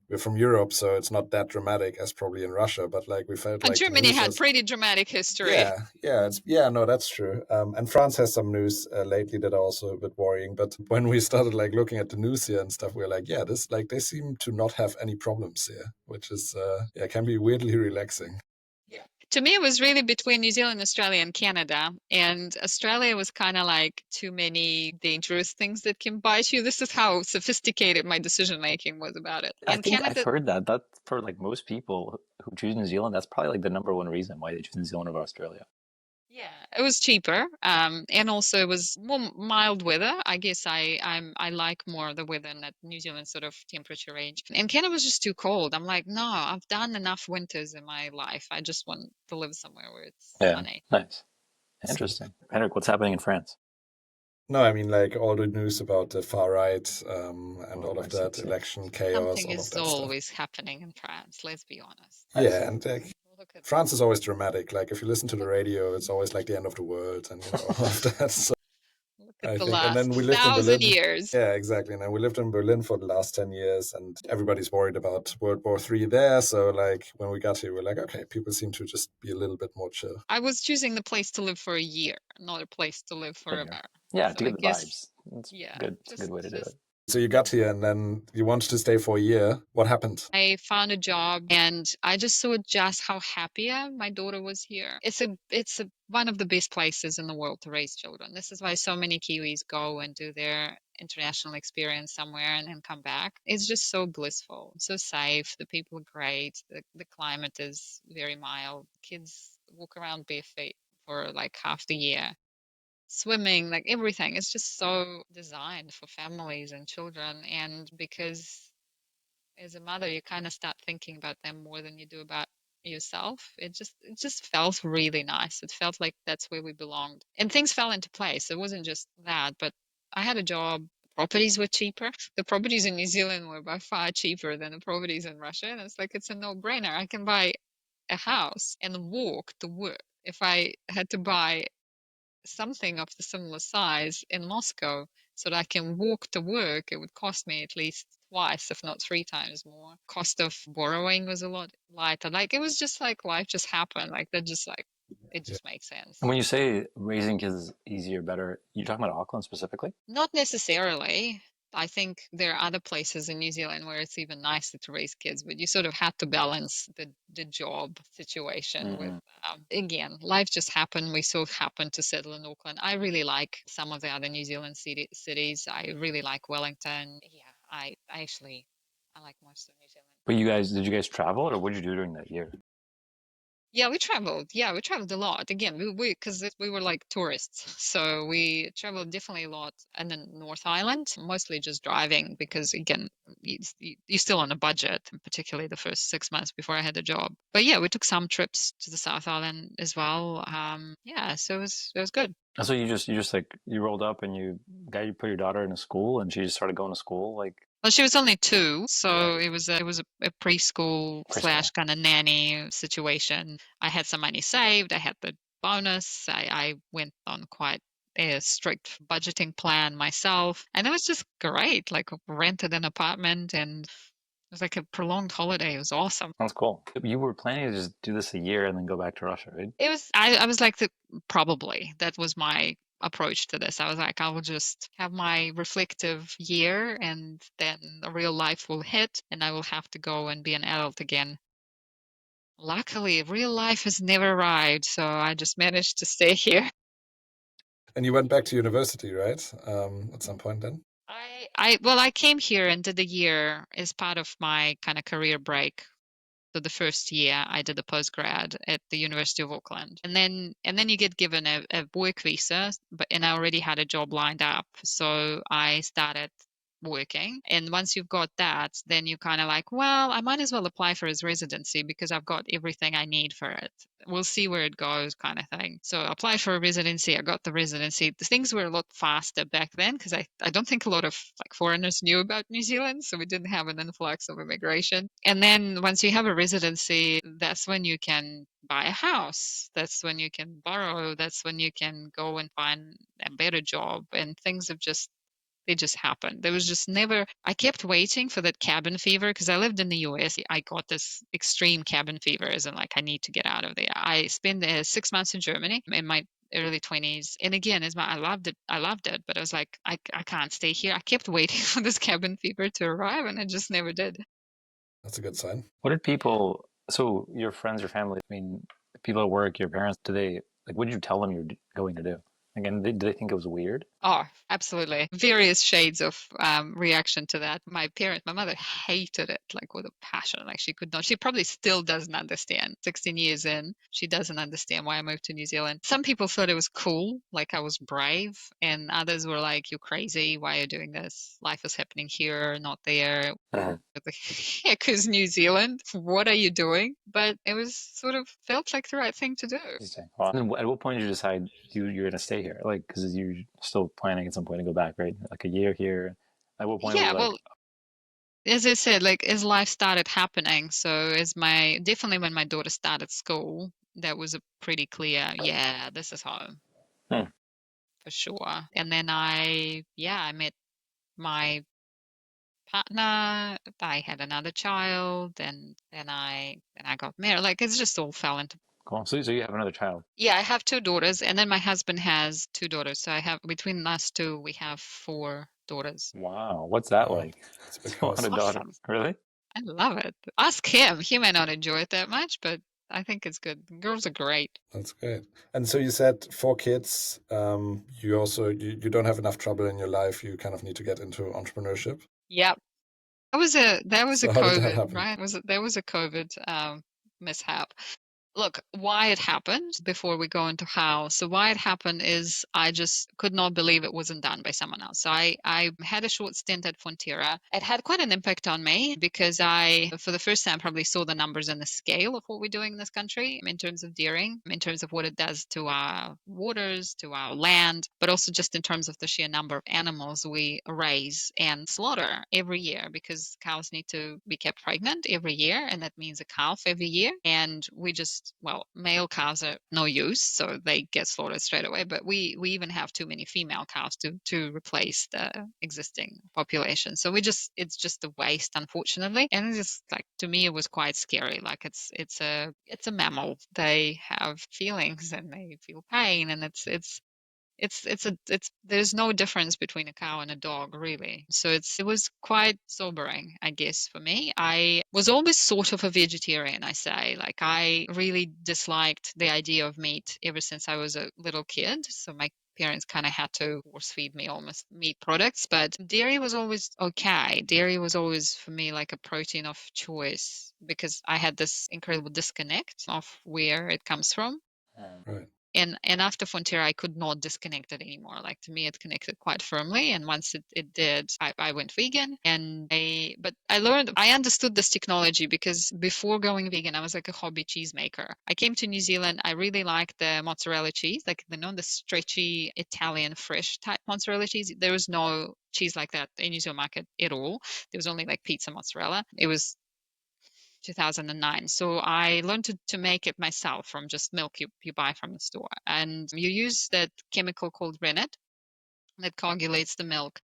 [SPEAKER 3] we're from Europe, so it's not that dramatic as probably in Russia, but like we felt
[SPEAKER 1] And
[SPEAKER 3] like the
[SPEAKER 1] Germany
[SPEAKER 3] news
[SPEAKER 1] had
[SPEAKER 3] was,
[SPEAKER 1] pretty dramatic history.
[SPEAKER 3] no, that's true. And France has some news lately that are also a bit worrying. But when we started like looking at the news here and stuff, we are like, yeah, this like they seem to not have any problems here, which is can be weirdly relaxing.
[SPEAKER 1] To me, it was really between New Zealand, Australia, and Canada. And Australia was kind of like too many dangerous things that can bite you. This is how sophisticated my decision making was about it.
[SPEAKER 4] I
[SPEAKER 1] And
[SPEAKER 4] think
[SPEAKER 1] Canada,
[SPEAKER 4] I've heard that for like most people who choose New Zealand, that's probably like the number one reason why they choose New Zealand over Australia.
[SPEAKER 1] yeah, it was cheaper, and also it was more mild weather. I guess I like more the weather in that New Zealand sort of temperature range. And Canada was just too cold. I'm like, no, I've done enough winters in my life. I just want to live somewhere where it's
[SPEAKER 4] Yeah,
[SPEAKER 1] sunny.
[SPEAKER 4] nice. Interesting. Henrik, what's happening in France?
[SPEAKER 3] No, I mean like all the news about the far right and all of
[SPEAKER 4] I see,
[SPEAKER 3] that
[SPEAKER 4] see.
[SPEAKER 3] election chaos,
[SPEAKER 1] Something
[SPEAKER 3] all of
[SPEAKER 1] is
[SPEAKER 3] that stuff.
[SPEAKER 1] always happening in France. Let's be honest.
[SPEAKER 3] Yeah, and
[SPEAKER 1] Look at
[SPEAKER 3] France is always dramatic. Like if you listen to the radio, it's always like the end of the world and all of that. So
[SPEAKER 1] look at
[SPEAKER 3] I
[SPEAKER 1] the
[SPEAKER 3] think, and then
[SPEAKER 1] last
[SPEAKER 3] we lived in
[SPEAKER 1] 1,000
[SPEAKER 3] Berlin.
[SPEAKER 1] years.
[SPEAKER 3] Yeah, exactly. And then we lived in Berlin for the last 10 years, and everybody's worried about World War III there. So like when we got here, we're like, okay, people seem to just be a little bit more chill.
[SPEAKER 1] I was choosing the place to live for a year, not a place to live forever.
[SPEAKER 4] Yeah,
[SPEAKER 1] So
[SPEAKER 4] to
[SPEAKER 1] I
[SPEAKER 4] get the
[SPEAKER 1] guess
[SPEAKER 4] vibes. It's
[SPEAKER 1] Yeah,
[SPEAKER 4] good. It's a good way to do it.
[SPEAKER 3] So you got here and then you wanted to stay for a year. What happened?
[SPEAKER 1] I found a job and I just saw just how happier my daughter was here. It's one of the best places in the world to raise children. This is why so many Kiwis go and do their international experience somewhere and then come back. It's just so blissful, so safe. The people are great. The climate is very mild. Kids walk around bare feet for like half the year. Swimming, like everything. It's just so designed for families and children. And because as a mother, you kind of start thinking about them more than you do about yourself. It just felt really nice. It felt like that's where we belonged. And things fell into place. It wasn't just that, but I had a job. Properties were cheaper. The properties in New Zealand were by far cheaper than the properties in Russia. And it's like it's a no-brainer. I can buy a house and walk to work. If I had to buy something of the similar size in Moscow so that I can walk to work, it would cost me at least twice, if not three times more. Cost of borrowing was a lot lighter. Like it was just like life just happened. Like that just like it
[SPEAKER 3] Yeah.
[SPEAKER 1] just makes sense.
[SPEAKER 4] And when you say raising kids is easier, better, you're talking about Auckland specifically?
[SPEAKER 1] Not necessarily. I think there are other places in New Zealand where it's even nicer to raise kids, but you sort of have to balance the job situation with, again, life just happened. We so happened to settle in Auckland. I really like some of the other New Zealand cities. I really like Wellington. Yeah, I actually, I like most of New Zealand.
[SPEAKER 4] But did you guys travel or what did you do during that year?
[SPEAKER 1] Yeah, we traveled. Yeah, we traveled a lot. Again, because we were like tourists, so we traveled definitely a lot. And then North Island, mostly just driving because again, you're still on a budget, and particularly the first 6 months before I had the job. But yeah, we took some trips to the South Island as well. Yeah, so it was good.
[SPEAKER 4] And so you just like you rolled up and you put your daughter in a school and she just started going to school like
[SPEAKER 1] Well, she was only 2, so
[SPEAKER 4] right,
[SPEAKER 1] it was a preschool slash
[SPEAKER 4] preschool.
[SPEAKER 1] kind of nanny situation. I had some money saved. I had the bonus. I went on quite a strict budgeting plan myself, and it was just great. Like rented an apartment, and it was like a prolonged holiday. It was awesome.
[SPEAKER 4] That's cool. You were planning to just do this a year and then go back to Russia, right?
[SPEAKER 1] I was like probably that was my approach to this. I was like, I will just have my reflective year and then the real life will hit and I will have to go and be an adult again. Luckily, real life has never arrived, so I just managed to stay here.
[SPEAKER 3] And you went back to university, right? At some point then?
[SPEAKER 1] I came here and did a year as part of my kind of career break. So the first year I did a postgrad at the University of Auckland. And then you get given a work visa, and I already had a job lined up. So I started working. And once you've got that, then you kind of like, well, I might as well apply for his residency because I've got everything I need for it. We'll see where it goes, kind of thing. So I applied for a residency. I got the residency. The things were a lot faster back then because I don't think a lot of like foreigners knew about New Zealand, so we didn't have an influx of immigration. And then once you have a residency, that's when you can buy a house. That's when you can borrow. That's when you can go and find a better job. And things have just they just happened. There was just never, I kept waiting for that cabin fever because I lived in the US. I got this extreme cabin fever, as in, like, I need to get out of there. I spent 6 months in Germany in my early 20s. And again, I loved it. I loved it. But I was like, I can't stay here. I kept waiting for this cabin fever to arrive and it just never did.
[SPEAKER 3] That's a good sign.
[SPEAKER 4] What did people so your friends, your family, I mean, people at work, your parents, what did you tell them you're going to do? Again, do they think it was weird?
[SPEAKER 1] Oh, absolutely. Various shades of reaction to that. My mother hated it like with a passion. Like she could not, she probably still doesn't understand. 16 years in, she doesn't understand why I moved to New Zealand. Some people thought it was cool, like I was brave, and others were like, you're crazy. Why are you doing this? Life is happening here, not there. What the heck is New Zealand? What are you doing? But it was sort of felt like the right thing to do.
[SPEAKER 4] Interesting. Well, and at what point did you decide you're going to stay here? Like, because you're still planning at some point to go back, right? Like a year here. At what point were you
[SPEAKER 1] Yeah,
[SPEAKER 4] like,
[SPEAKER 1] well, as I said, like as life started happening, so as my definitely when my daughter started school, that was a pretty clear, yeah, this is home
[SPEAKER 4] hmm,
[SPEAKER 1] for sure. And then I met my partner. I had another child, and then I got married. Like it's just all fell into
[SPEAKER 4] Cool. So you have another child.
[SPEAKER 1] Yeah, I have two daughters, and then my husband has two daughters. So I have, between us two, we have four daughters.
[SPEAKER 4] Wow. What's that
[SPEAKER 3] Wow,
[SPEAKER 4] like?
[SPEAKER 3] it's a big
[SPEAKER 4] It's a lot
[SPEAKER 3] house.
[SPEAKER 4] of
[SPEAKER 1] Awesome.
[SPEAKER 4] daughters. Really?
[SPEAKER 1] I love it. Ask him. He may not enjoy it that much, but I think it's good. Girls are great.
[SPEAKER 3] That's great. And so you said four kids. You also you don't have enough trouble in your life. You kind of need to get into entrepreneurship.
[SPEAKER 1] Yep. That was a
[SPEAKER 3] So how did that
[SPEAKER 1] COVID,
[SPEAKER 3] happen?
[SPEAKER 1] right? There was a COVID mishap. Look, why it happened before we go into how. So why it happened is I just could not believe it wasn't done by someone else. So I had a short stint at Fonterra. It had quite an impact on me because I, for the first time, probably saw the numbers and the scale of what we're doing in this country in terms of dairying, in terms of what it does to our waters, to our land, but also just in terms of the sheer number of animals we raise and slaughter every year, because cows need to be kept pregnant every year, and that means a calf every year. And we just, well, male cows are no use, so they get slaughtered straight away. But we even have too many female cows to replace the existing population. So it's just a waste, unfortunately. And it's just like, to me, it was quite scary. Like it's a mammal. They have feelings and they feel pain, and it's there's no difference between a cow and a dog, really. So it was quite sobering, I guess, for me. I was always sort of a vegetarian, I say. Like, I really disliked the idea of meat ever since I was a little kid. So my parents kind of had to force feed me almost meat products, but dairy was always okay. Dairy was always for me like a protein of choice, because I had this incredible disconnect of where it comes from.
[SPEAKER 3] Right.
[SPEAKER 1] And after Fonterra, I could not disconnect it anymore. Like, to me, it connected quite firmly. And once it did, I went vegan. But I understood this technology, because before going vegan, I was like a hobby cheesemaker. I came to New Zealand. I really liked the mozzarella cheese, like the stretchy Italian fresh type mozzarella cheese. There was no cheese like that in New Zealand market at all. There was only like pizza mozzarella. It was 2009. So I learned to make it myself from just milk you buy from the store. And you use that chemical called rennet that coagulates the milk.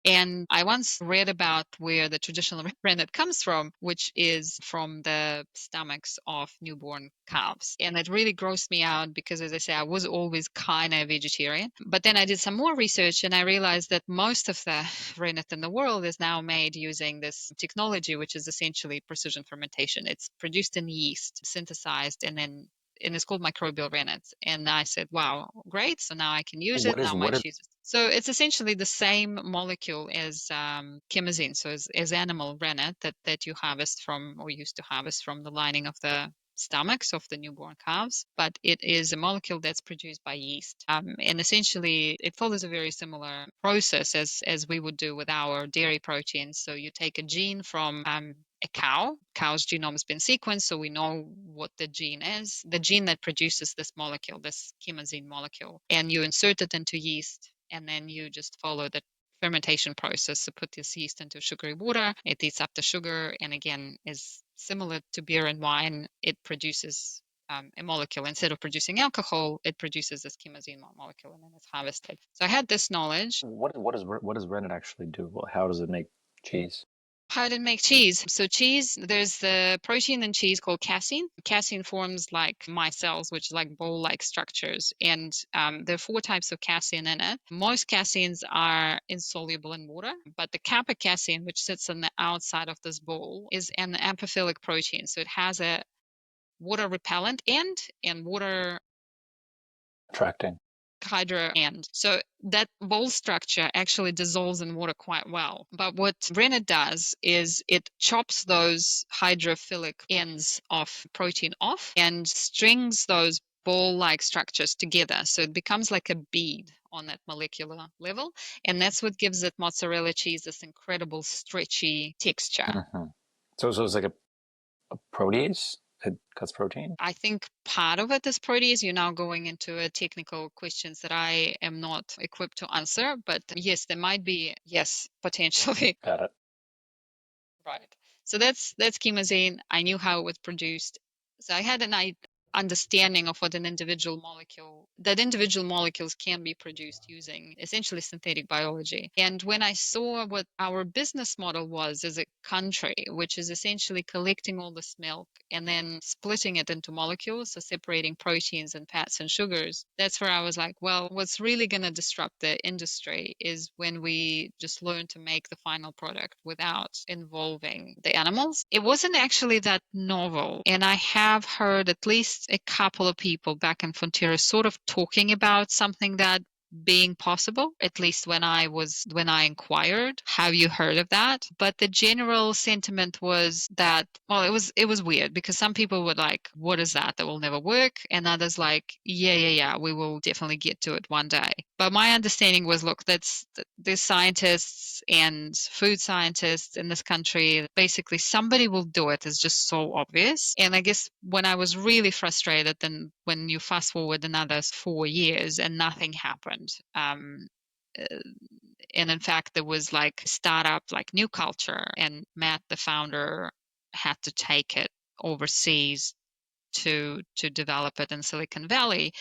[SPEAKER 1] And I once read about where the traditional rennet comes from, which is from the stomachs of newborn calves. And it really grossed me out because, as I say, I was always kind of vegetarian. But then I did some more research and I realized that most of the rennet in the world is now made using this technology, which is essentially precision fermentation. It's produced in yeast, synthesized, and it's called microbial rennet. And I said, wow, great. So now I can use it. Now my
[SPEAKER 4] What is
[SPEAKER 1] cheese. So it's essentially the same molecule as chemosine, so as animal rennet that you harvest from, or used to harvest from, the lining of the stomachs of the newborn calves, but it is a molecule that's produced by yeast. And essentially, it follows a very similar process as we would do with our dairy proteins. So you take a gene from a cow's genome has been sequenced, so we know what the gene is, the gene that produces this molecule, this chemosine molecule, and you insert it into yeast, and then you just follow the fermentation process. So put this yeast into sugary water, it eats up the sugar, and again, is similar to beer and wine. It produces a molecule. Instead of producing alcohol, it produces this chemosine molecule, and then it's harvested. So I had this knowledge.
[SPEAKER 4] what does rennet actually do? Well, how does it make cheese?
[SPEAKER 1] How to make cheese. So cheese, there's the protein in cheese called casein. Casein forms like micelles, which are like bowl-like structures. And there are four types of casein in it. Most caseins are insoluble in water, but the kappa casein, which sits on the outside of this bowl, is an amphiphilic protein. So it has a water repellent end and water
[SPEAKER 4] Attracting.
[SPEAKER 1] hydro end. So that bowl structure actually dissolves in water quite well. But what rennet does is it chops those hydrophilic ends of protein off and strings those ball-like structures together. So it becomes like a bead on that molecular level. And that's what gives it mozzarella cheese this incredible stretchy texture.
[SPEAKER 4] Hmm. So it's like a protease. It cuts protein.
[SPEAKER 1] I think part of it is protease. You're now going into technical questions that I am not equipped to answer, but yes, there might be, yes, potentially.
[SPEAKER 4] Got it.
[SPEAKER 1] Right. So that's chemosine. I knew how it was produced. So I had an idea. understanding of what that individual molecules can be produced using essentially synthetic biology. And when I saw what our business model was as a country, which is essentially collecting all this milk and then splitting it into molecules, so separating proteins and fats and sugars, that's where I was like, well, what's really going to disrupt the industry is when we just learn to make the final product without involving the animals. It wasn't actually that novel. And I have heard at least a couple of people back in Frontier sort of talking about something that being possible, at least when I inquired, have you heard of that? But the general sentiment was that, well, it was weird because some people were like, what is that? That will never work. And others like, yeah, we will definitely get to it one day. But my understanding was, look, there's scientists and food scientists in this country. Basically, somebody will do it. It's just so obvious. And I guess when I was really frustrated, then when you fast forward another 4 years and nothing happened, and in fact, there was like startup, like New Culture, and Matt, the founder, had to take it overseas to develop it in Silicon Valley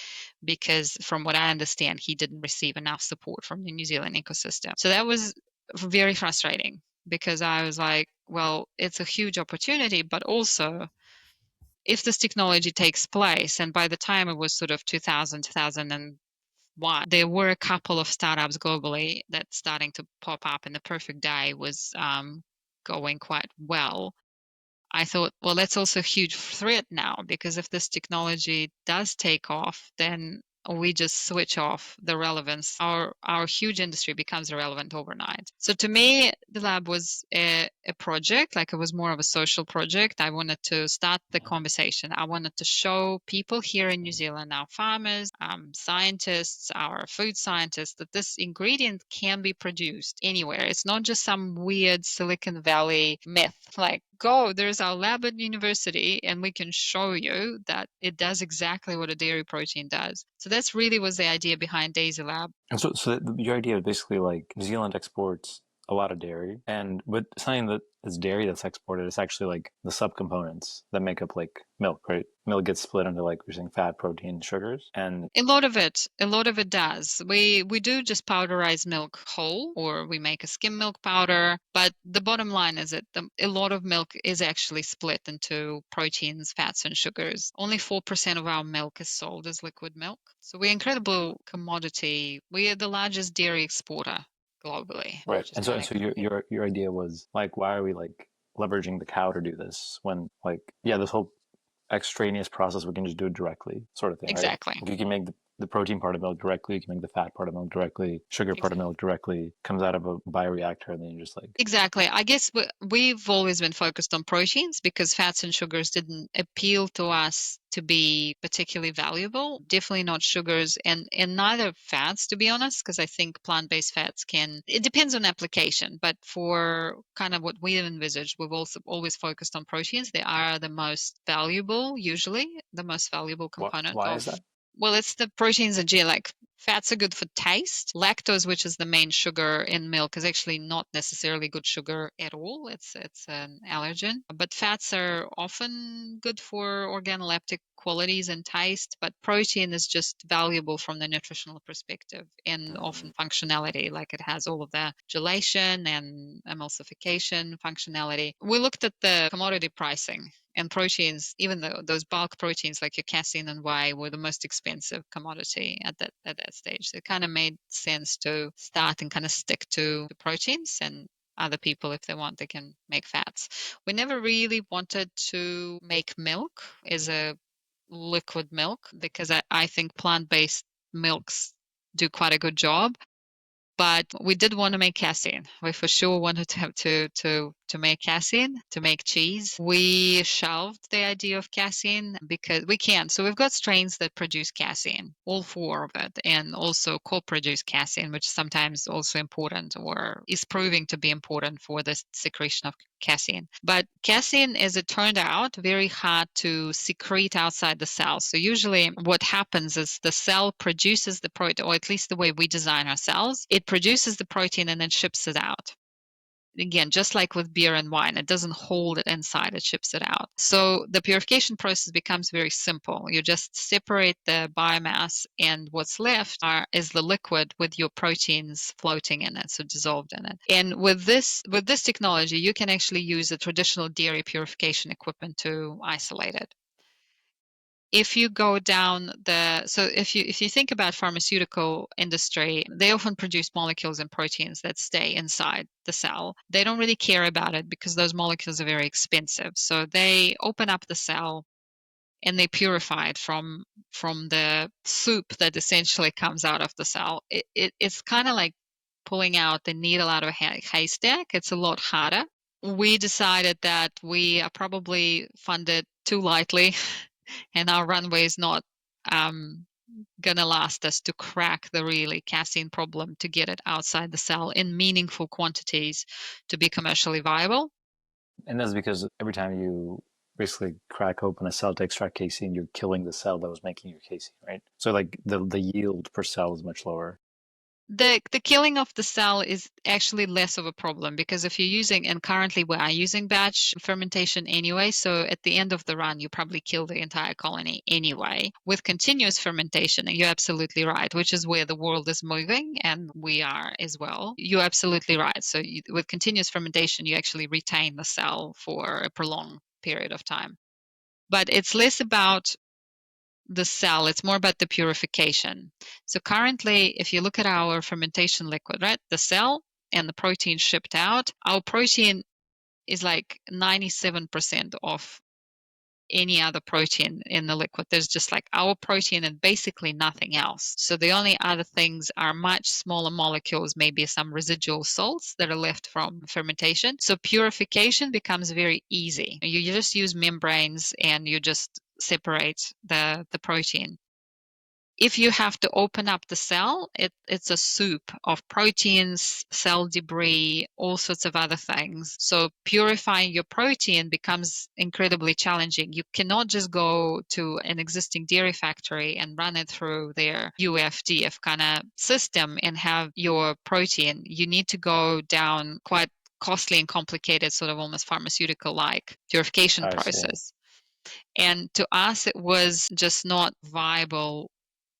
[SPEAKER 1] because, from what I understand, he didn't receive enough support from the New Zealand ecosystem. So that was very frustrating because I was like, well, it's a huge opportunity, but also if this technology takes place, and by the time it was sort of 2001, there were a couple of startups globally that starting to pop up, and the perfect day was going quite well. I thought, well, that's also a huge threat now, because if this technology does take off, then we just switch off the relevance. Our huge industry becomes irrelevant overnight. So to me, the lab was a project, like it was more of a social project. I wanted to start the conversation. I wanted to show people here in New Zealand, our farmers, scientists, our food scientists, that this ingredient can be produced anywhere. It's not just some weird Silicon Valley myth. Like, go, there's our lab at university, and we can show you that it does exactly what a dairy protein does. So that's really was the idea behind DaisyLab.
[SPEAKER 4] And so your idea is basically like New Zealand exports a lot of dairy, and with something that is dairy that's exported, it's actually like the subcomponents that make up like milk, right? Milk gets split into, like we're saying, fat, protein, sugars, and
[SPEAKER 1] a lot of it does. We do just powderize milk whole, or we make a skim milk powder. But the bottom line is that a lot of milk is actually split into proteins, fats, and sugars. Only 4% of our milk is sold as liquid milk. So we're incredible commodity. We are the largest dairy exporter globally.
[SPEAKER 4] right. And so your idea was like, why are we like leveraging the cow to do this when, like, yeah, this whole extraneous process, we can just do it directly, sort of thing, right?
[SPEAKER 1] Exactly.
[SPEAKER 4] Like you can make the protein part of milk directly, you can make the fat part of milk directly, sugar part of milk directly, comes out of a bioreactor, and then you just like...
[SPEAKER 1] Exactly. I guess we've always been focused on proteins because fats and sugars didn't appeal to us to be particularly valuable. Definitely not sugars, and neither fats, to be honest, because I think plant-based fats it depends on application, but for kind of what we envisaged, we've also always focused on proteins. They are the most valuable, usually the most valuable component.
[SPEAKER 4] Why is that?
[SPEAKER 1] Well, it's the proteins and like fats are good for taste. Lactose, which is the main sugar in milk, is actually not necessarily good sugar at all. It's an allergen. But fats are often good for organoleptic qualities and taste, but protein is just valuable from the nutritional perspective and often functionality, like it has all of the gelation and emulsification functionality. We looked at the commodity pricing, and proteins, even though those bulk proteins like your casein and whey were the most expensive commodity at that stage. So it kind of made sense to start and kind of stick to the proteins, and other people, if they want, they can make fats. We never really wanted to make milk as a liquid milk because I think plant-based milks do quite a good job. But we did want to make casein. We for sure wanted to have to make casein, to make cheese. We shelved the idea of casein because we can't. So we've got strains that produce casein, all 4 of it, and also co-produce casein, which is sometimes also important or is proving to be important for the secretion of casein. But casein, as it turned out, very hard to secrete outside the cell. So usually what happens is the cell produces the protein, or at least the way we design our cells, it produces the protein and then ships it out. again, just like with beer and wine, it doesn't hold it inside, it ships it out. So the purification process becomes very simple. You just separate the biomass, and what's left is the liquid with your proteins floating in it, so dissolved in it. And with this technology, you can actually use a traditional dairy purification equipment to isolate it. If you go down if you think about pharmaceutical industry, they often produce molecules and proteins that stay inside the cell. They don't really care about it because those molecules are very expensive. So they open up the cell and they purify it from the soup that essentially comes out of the cell. It's kind of like pulling out the needle out of a haystack. It's a lot harder. We decided that we are probably funded too lightly and our runway is not gonna last us to crack the really casein problem to get it outside the cell in meaningful quantities to be commercially viable.
[SPEAKER 4] And that's because every time you basically crack open a cell to extract casein, you're killing the cell that was making your casein, right? So like the yield per cell is much lower.
[SPEAKER 1] The killing of the cell is actually less of a problem because if you're using, and currently we are using batch fermentation anyway, so at the end of the run, you probably kill the entire colony anyway. With continuous fermentation, and you're absolutely right, which is where the world is moving, and we are as well. You're absolutely right. So with continuous fermentation, you actually retain the cell for a prolonged period of time. But it's less about the cell, it's more about the purification. So currently, if you look at our fermentation liquid, right, the cell and the protein shipped out, our protein is like 97% of any other protein in the liquid. There's just like our protein and basically nothing else. So the only other things are much smaller molecules, maybe some residual salts that are left from fermentation. So purification becomes very easy. You just use membranes and you just separate the protein. If you have to open up the cell, it's a soup of proteins, cell debris, all sorts of other things. So purifying your protein becomes incredibly challenging. You cannot just go to an existing dairy factory and run it through their UFDF kind of system and have your protein. You need to go down quite costly and complicated, sort of almost pharmaceutical-like purification process. And to us, it was just not viable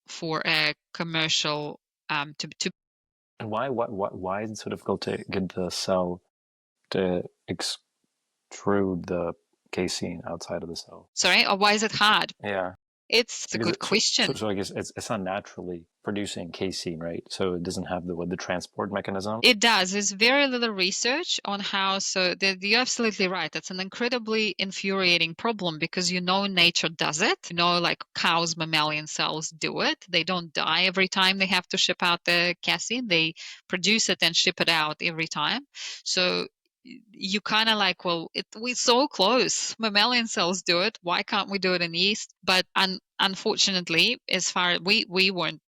[SPEAKER 1] for a commercial to.
[SPEAKER 4] And why is it so difficult to get the cell to extrude the casein outside of the cell?
[SPEAKER 1] Sorry, or why is it hard?
[SPEAKER 4] Yeah.
[SPEAKER 1] It's a good question.
[SPEAKER 4] So I guess it's not naturally producing casein, right? So it doesn't have the transport mechanism.
[SPEAKER 1] It does. There's very little research on how. So you're absolutely right. That's an incredibly infuriating problem because nature does it. Like cows, mammalian cells do it. They don't die every time they have to ship out the casein. They produce it and ship it out every time. So you kind of like, well, we're so close. Mammalian cells do it. Why can't we do it in yeast? But unfortunately, as far as we weren't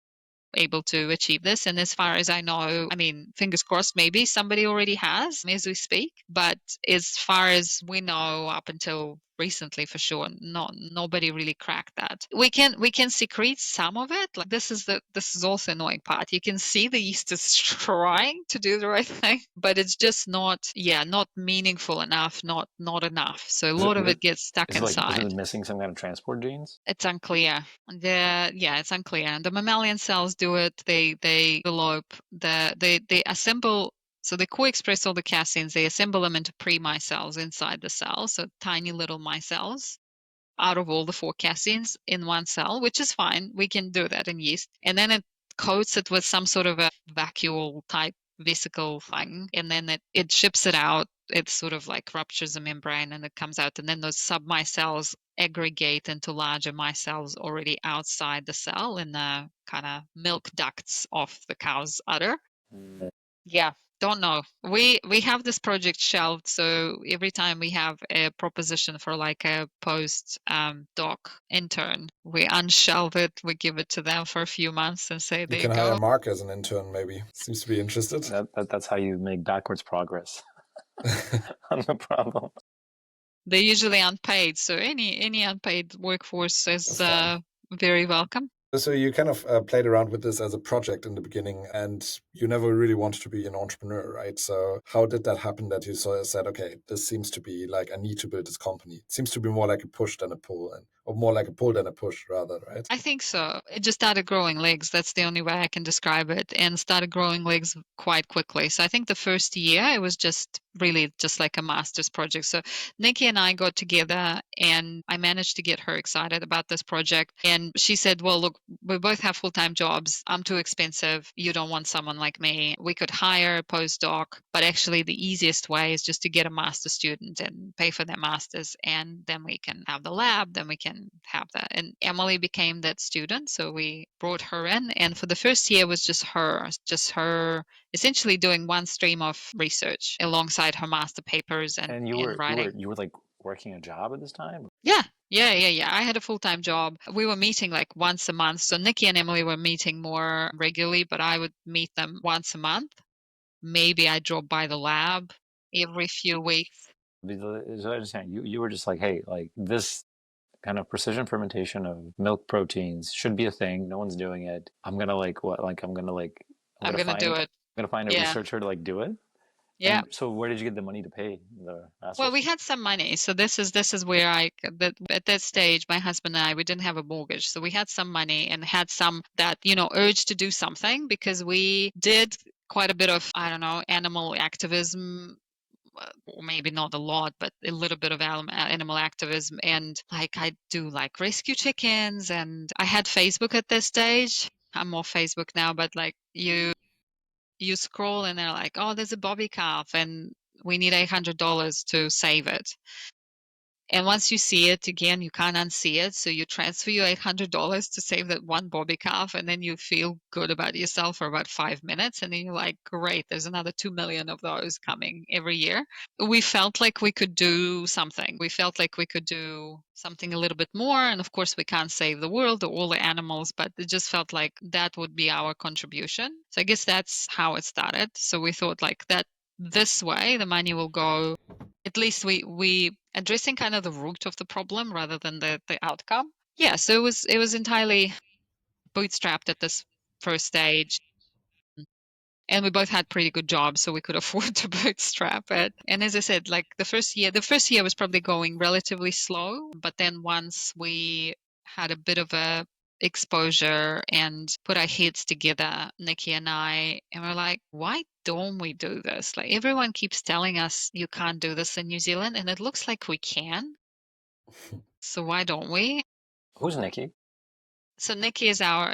[SPEAKER 1] able to achieve this. And as far as I know, I mean, fingers crossed, maybe somebody already has as we speak. But as far as we know, up until recently, for sure, nobody really cracked that. We can secrete some of it. Like this is also annoying part. You can see the yeast is trying to do the right thing, but it's just not meaningful enough, not enough. So a lot of it gets stuck inside.
[SPEAKER 4] Is it missing some kind of transport genes?
[SPEAKER 1] It's unclear. It's unclear. The mammalian cells do it. They develop they assemble. So they co-express all the caseins. They assemble them into pre-micelles inside the cell. So tiny little micelles out of all the 4 caseins in one cell, which is fine. We can do that in yeast. And then it coats it with some sort of a vacuole type vesicle thing, and then it ships it out. It sort of like ruptures the membrane and it comes out, and then those submicelles aggregate into larger micelles already outside the cell in the kind of milk ducts of the cow's udder. Yeah, don't know. We have this project shelved, so every time we have a proposition for like a post doc intern, we unshelve it, we give it to them for a few months and say, there
[SPEAKER 3] you can
[SPEAKER 1] you go.
[SPEAKER 3] hire Mark as an intern, maybe. Seems to be interested.
[SPEAKER 4] That's how you make backwards progress on the problem.
[SPEAKER 1] They're usually unpaid, so any unpaid workforce is very welcome.
[SPEAKER 3] So you kind of played around with this as a project in the beginning, and you never really wanted to be an entrepreneur, right? So how did that happen that you sort of said, okay, this seems to be like, I need to build this company? It seems to be more like a push than a pull, or more like a pull than a push, rather, right?
[SPEAKER 1] I think so. It just started growing legs. That's the only way I can describe it, and started growing legs quite quickly. So I think the first year it was just really just like a master's project. So Nikki and I got together, and I managed to get her excited about this project. And she said, "Well, look, we both have full-time jobs. I'm too expensive. You don't want someone like me. We could hire a postdoc, but actually the easiest way is just to get a master student and pay for their masters, and then we can have the lab, then we can have that." And Emily became that student, so we brought her in, and for the first year it was just her essentially doing one stream of research alongside her master papers and,
[SPEAKER 4] And
[SPEAKER 1] and writing.
[SPEAKER 4] you were like working a job at this time?
[SPEAKER 1] Yeah. I had a full-time job. We were meeting like once a month. So Nikki and Emily were meeting more regularly, but I would meet them once a month. Maybe I drove by the lab every few weeks.
[SPEAKER 4] So I understand you were just like, hey, like this kind of precision fermentation of milk proteins should be a thing. No one's doing it. I'm gonna like what? Like I'm
[SPEAKER 1] I'm
[SPEAKER 4] gonna
[SPEAKER 1] gonna do it.
[SPEAKER 4] find a
[SPEAKER 1] Yeah.
[SPEAKER 4] researcher to like do it.
[SPEAKER 1] Yeah.
[SPEAKER 4] And so where did you get the money to pay the
[SPEAKER 1] Well,
[SPEAKER 4] masters?
[SPEAKER 1] we had some money. So this is where at that stage, my husband and I, we didn't have a mortgage. So we had some money and had some that, urge to do something because we did quite a bit of, I don't know, animal activism, or maybe not a lot, but a little bit of animal activism. And like I do like rescue chickens, and I had Facebook at this stage. I'm off Facebook now, but like you scroll and they're like, oh, there's a bobby calf and we need $800 to save it. And once you see it again, you can't unsee it. So you transfer your $800 to save that one bobby calf, and then you feel good about yourself for about 5 minutes. And then you're like, great, there's another 2 million of those coming every year. We felt like we could do something. We felt like we could do something a little bit more. And of course, we can't save the world or all the animals, but it just felt like that would be our contribution. So I guess that's how it started. So we thought like that this way, the money will go, at least we addressing kind of the root of the problem rather than the outcome. Yeah, so it was entirely bootstrapped at this first stage. And we both had pretty good jobs, so we could afford to bootstrap it. And as I said, like the first year was probably going relatively slow, but then once we had a bit of a exposure and put our heads together, Nikki and I, and we're like, why don't we do this? Like everyone keeps telling us you can't do this in New Zealand, and it looks like we can. So why don't we?
[SPEAKER 4] Who's Nikki?
[SPEAKER 1] So Nikki is our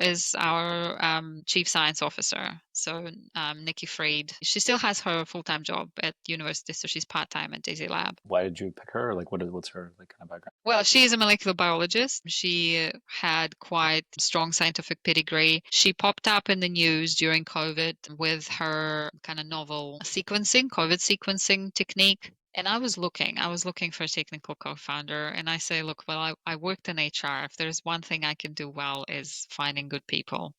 [SPEAKER 1] chief science officer. So Nikki Freed, she still has her full-time job at university, so she's part-time at DaisyLab.
[SPEAKER 4] Why did you pick her? Like what's her like kind of background?
[SPEAKER 1] Well, she is a molecular biologist. She had quite strong scientific pedigree. She popped up in the news during COVID with her kind of novel COVID sequencing technique. And I was looking for a technical co-founder, and I say, look, well, I worked in HR. If there's one thing I can do well is finding good people.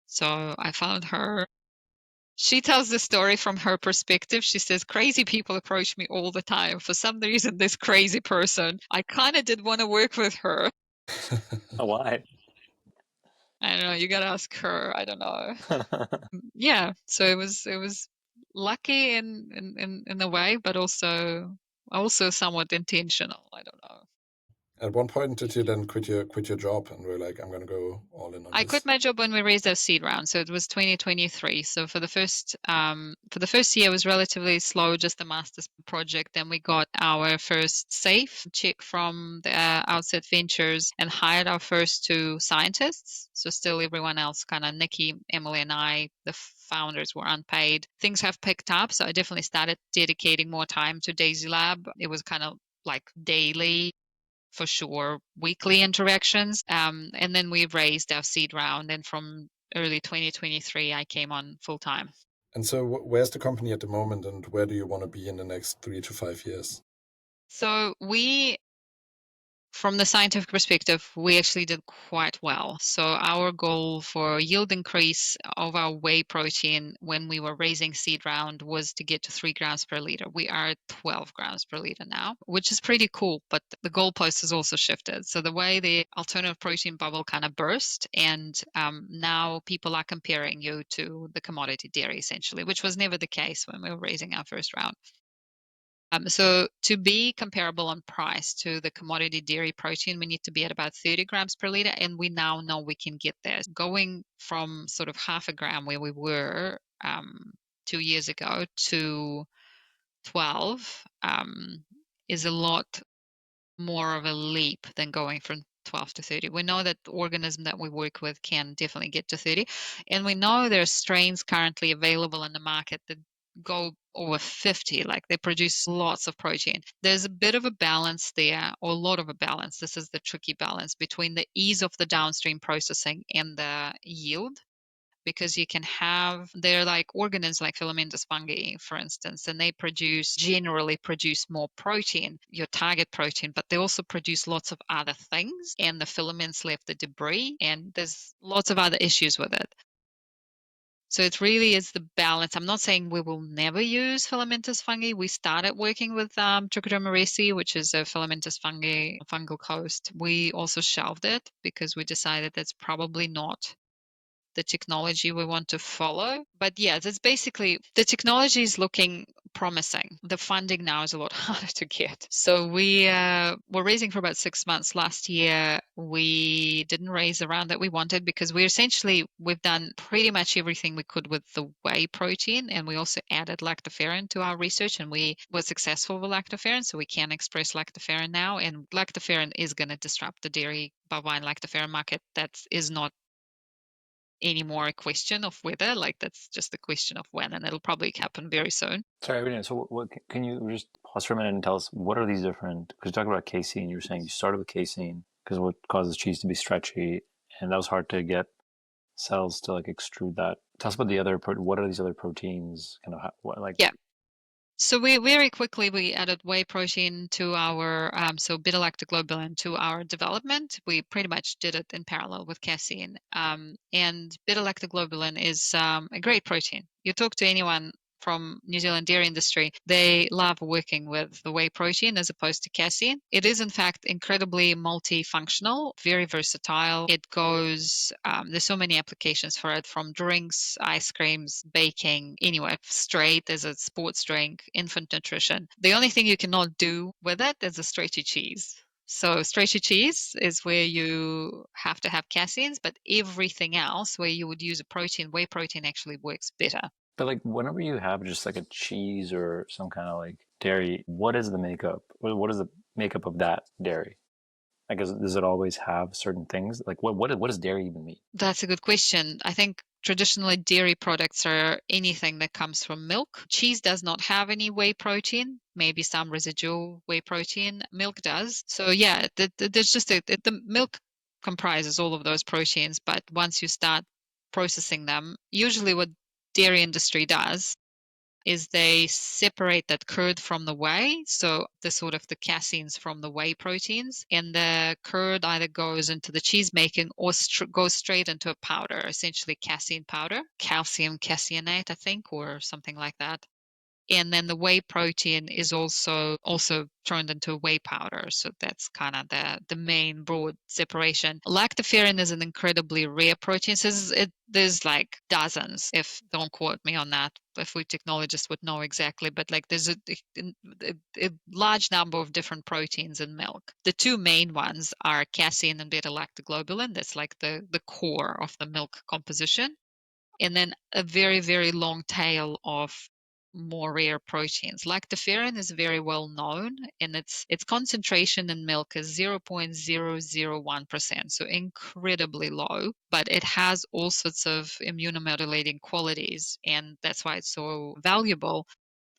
[SPEAKER 1] So I found her. She tells the story from her perspective. She says, crazy people approach me all the time. For some reason, this crazy person, I kind of did want to work with her.
[SPEAKER 4] Oh, why?
[SPEAKER 1] I don't know. You got to ask her. I don't know. Yeah. So it was lucky in a way, but also somewhat intentional. I don't know.
[SPEAKER 3] At one point, did you then quit your job and were like, I'm going to go all in on
[SPEAKER 1] I quit
[SPEAKER 3] this?
[SPEAKER 1] my job when we raised our seed round, so it was 2023. So for the first year, it was relatively slow, just the master's project. Then we got our first safe check from the Outset Ventures and hired our first two scientists. So still everyone else, kind of Nikki, Emily, and I, the founders, were unpaid. Things have picked up, so I definitely started dedicating more time to DaisyLab. It was kind of like daily, for sure, weekly interactions. And then we raised our seed round, and from early 2023, I came on full time.
[SPEAKER 3] And so, where's the company at the moment, and where do you want to be in the next 3 to 5 years?
[SPEAKER 1] So we From the scientific perspective, we actually did quite well. So our goal for yield increase of our whey protein when we were raising seed round was to get to 3 grams per liter. We are at 12 grams per liter now, which is pretty cool, but the goalpost has also shifted. So the way the alternative protein bubble kind of burst, and now people are comparing you to the commodity dairy essentially, which was never the case when we were raising our first round. So to be comparable on price to the commodity dairy protein, we need to be at about 30 grams per liter, and we now know we can get there. Going from sort of half a gram where we were 2 years ago to 12 is a lot more of a leap than going from 12 to 30. We know that the organism that we work with can definitely get to 30, and we know there are strains currently available in the market that go over 50, like they produce lots of protein. There's a bit of a balance there, or a lot of a balance. This is the tricky balance between the ease of the downstream processing and the yield, because you can have, they're like organisms like filamentous fungi, for instance, and they generally produce more protein, your target protein, but they also produce lots of other things, and the filaments left the debris, and there's lots of other issues with it. So it really is the balance. I'm not saying we will never use filamentous fungi. We started working with Trichoderma resi, which is a filamentous fungal host. We also shelved it because we decided that's probably not the technology we want to follow. But yeah, that's basically, the technology is looking promising. The funding now is a lot harder to get. So we were raising for about 6 months last year. We didn't raise the round that we wanted because we've done pretty much everything we could with the whey protein, and we also added lactoferrin to our research, and we were successful with lactoferrin, so we can express lactoferrin now, and lactoferrin is going to disrupt the dairy bovine lactoferrin market. That is not anymore a question of whether, like that's just a question of when, and it'll probably happen very soon.
[SPEAKER 4] Sorry, Irina, so what can you just pause for a minute and tell us what are these different, because you talked about casein, you were saying you started with casein because what causes cheese to be stretchy, and that was hard to get cells to like extrude that. Tell us about the other, what are these other proteins, kind of what, like.
[SPEAKER 1] Yeah. So we very quickly we added whey protein to our beta-lactoglobulin to our development. We pretty much did it in parallel with casein. And beta-lactoglobulin is a great protein. You talk to anyone from New Zealand dairy industry, they love working with the whey protein as opposed to casein. It is in fact incredibly multifunctional, very versatile. It goes, there's so many applications for it, from drinks, ice creams, baking, anyway, straight as a sports drink, infant nutrition. The only thing you cannot do with it is a stretchy cheese. So stretchy cheese is where you have to have caseins, but everything else where you would use a protein, whey protein actually works better.
[SPEAKER 4] But like whenever you have just like a cheese or some kind of like dairy, what is the makeup? What is the makeup of that dairy? Like, does it always have certain things? Like, what does dairy even mean?
[SPEAKER 1] That's a good question. I think traditionally dairy products are anything that comes from milk. Cheese does not have any whey protein, maybe some residual whey protein. Milk does. So yeah, there's just the milk comprises all of those proteins, but once you start processing them, usually what dairy industry does is they separate that curd from the whey, so the sort of the caseins from the whey proteins, and the curd either goes into the cheese making or goes straight into a powder, essentially casein powder, calcium caseinate, I think, or something like that. And then the whey protein is also turned into whey powder. So that's kind of the main broad separation. Lactoferrin is an incredibly rare protein. So there's like dozens, if don't quote me on that, a food technologist would know exactly, but like there's a large number of different proteins in milk. The two main ones are casein and beta-lactoglobulin. That's like the core of the milk composition. And then a very, very long tail of more rare proteins. Lactoferrin is very well known, and its concentration in milk is 0.001%, so incredibly low, but it has all sorts of immunomodulating qualities, and that's why it's so valuable.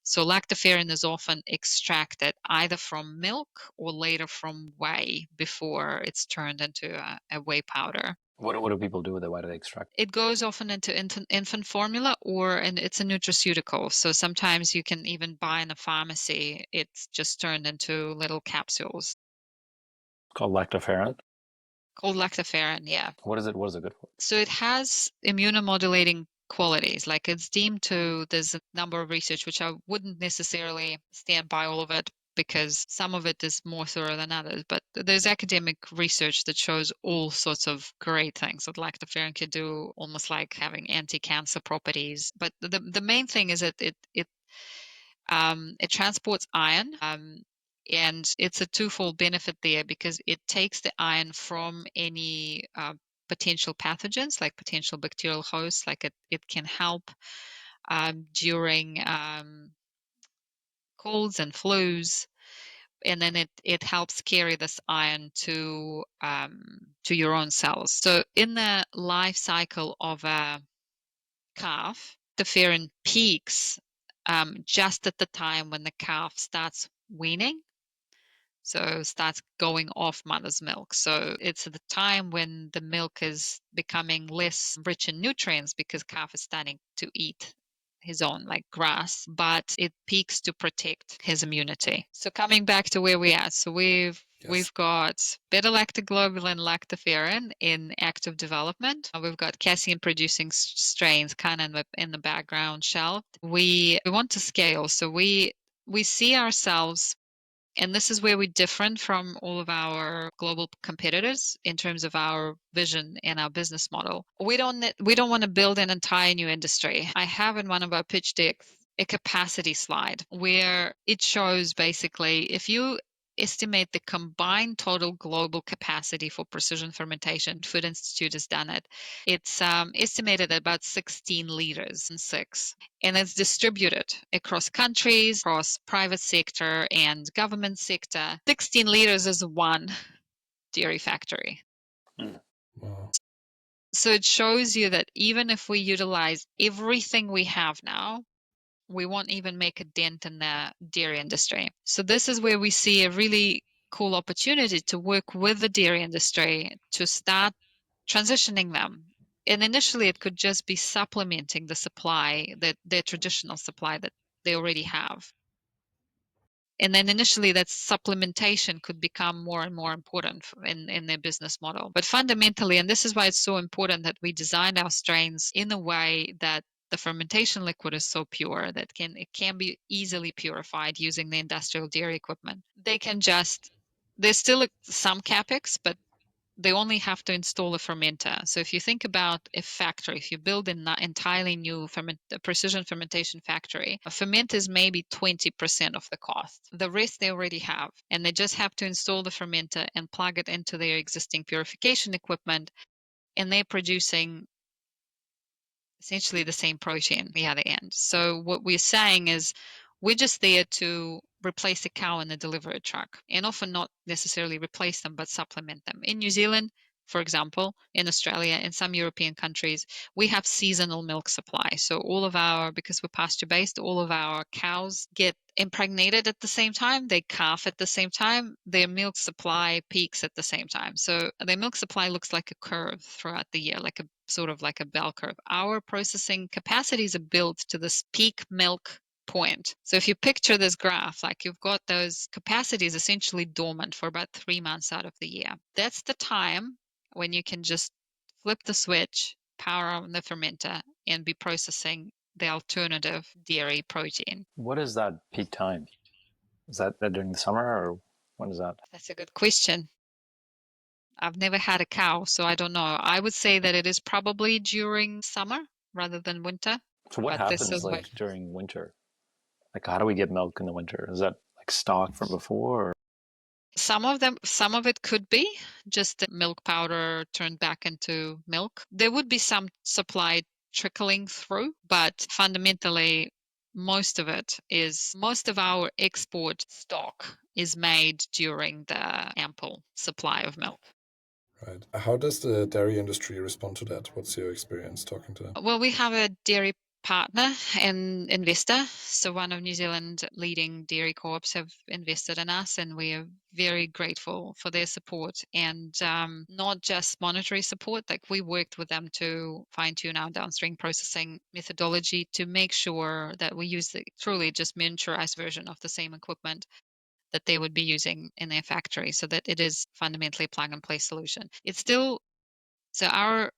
[SPEAKER 1] So lactoferrin is often extracted either from milk or later from whey before it's turned into a whey powder.
[SPEAKER 4] What do people do with it? Why do they extract?
[SPEAKER 1] It goes often into infant formula, and it's a nutraceutical. So sometimes you can even buy in a pharmacy. It's just turned into little capsules.
[SPEAKER 4] Called lactoferrin.
[SPEAKER 1] Called lactoferrin, yeah.
[SPEAKER 4] What is it? What is it good for?
[SPEAKER 1] So it has immunomodulating qualities. Like it's deemed to, there's a number of research which I wouldn't necessarily stand by all of it because some of it is more thorough than others. But there's academic research that shows all sorts of great things that lactoferrin can do, almost like having anti-cancer properties. But the main thing is that it transports iron, and it's a twofold benefit there because it takes the iron from any potential pathogens, like potential bacterial hosts. Like it can help during colds and flus, and then it helps carry this iron to your own cells. So in the life cycle of a calf, the ferrin peaks just at the time when the calf starts weaning, so starts going off mother's milk. So it's at the time when the milk is becoming less rich in nutrients because calf is starting to eat his own like grass, but it peaks to protect his immunity. So coming back to where we are, so we've got beta-lactoglobulin, lactoferrin in active development. We've got casein-producing strains kind of in the background shelved. We want to scale, so we see ourselves, and this is where we're different from all of our global competitors in terms of our vision and our business model. We don't want to build an entire new industry. I have in one of our pitch decks a capacity slide where it shows basically if you estimate the combined total global capacity for precision fermentation. Food Institute has done it. It's estimated at about 16 liters and 6. And it's distributed across countries, across private sector and government sector. 16 liters is one dairy factory.
[SPEAKER 3] Wow.
[SPEAKER 1] So it shows you that even if we utilize everything we have now, we won't even make a dent in the dairy industry. So this is where we see a really cool opportunity to work with the dairy industry to start transitioning them. And initially it could just be supplementing the supply, their traditional supply that they already have. And then initially that supplementation could become more and more important in their business model. But fundamentally, and this is why it's so important that we designed our strains in a way that the fermentation liquid is so pure that it can be easily purified using the industrial dairy equipment. There's still some capex, but they only have to install a fermenter. So if you think about a factory, if you build an entirely new precision fermentation factory, a fermenter is maybe 20% of the cost. The rest they already have, and they just have to install the fermenter and plug it into their existing purification equipment, and they're producing essentially the same protein at the other end. So what we're saying is we're just there to replace a cow in the delivery truck, and often not necessarily replace them, but supplement them. In New Zealand, for example, in Australia, in some European countries, we have seasonal milk supply. So because we're pasture-based, all of our cows get impregnated at the same time, they calf at the same time, their milk supply peaks at the same time. So their milk supply looks like a curve throughout the year, like a sort of like a bell curve. Our processing capacities are built to this peak milk point. So if you picture this graph, like you've got those capacities essentially dormant for about 3 months out of the year. That's the time when you can just flip the switch, power on the fermenter, and be processing the alternative dairy protein.
[SPEAKER 4] What is that peak time? Is that during the summer or when is that?
[SPEAKER 1] That's a good question. I've never had a cow, so I don't know. I would say that it is probably during summer rather than winter.
[SPEAKER 4] So what
[SPEAKER 1] But this
[SPEAKER 4] happens
[SPEAKER 1] is what
[SPEAKER 4] like during winter? Like how do we get milk in the winter? Is that like stock from before? Or?
[SPEAKER 1] some of it could be just the milk powder turned back into milk. There would be some supply trickling through, but fundamentally most of our export stock is made during the ample supply of milk.
[SPEAKER 3] Right. How does the dairy industry respond to that? What's your experience talking to them?
[SPEAKER 1] Well, we have a dairy partner and investor. So one of New Zealand's leading dairy co-ops have invested in us, and we are very grateful for their support, and not just monetary support. Like we worked with them to fine-tune our downstream processing methodology to make sure that we use the truly just miniaturized version of the same equipment that they would be using in their factory, so that it is fundamentally a plug and play solution. It's still, so our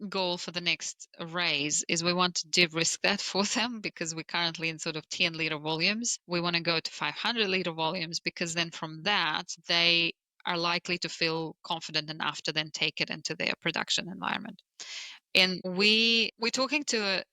[SPEAKER 1] goal for the next raise is we want to de-risk that for them, because we're currently in sort of 10-liter volumes. We want to go to 500-liter volumes, because then from that they are likely to feel confident enough to then take it into their production environment. And we're talking to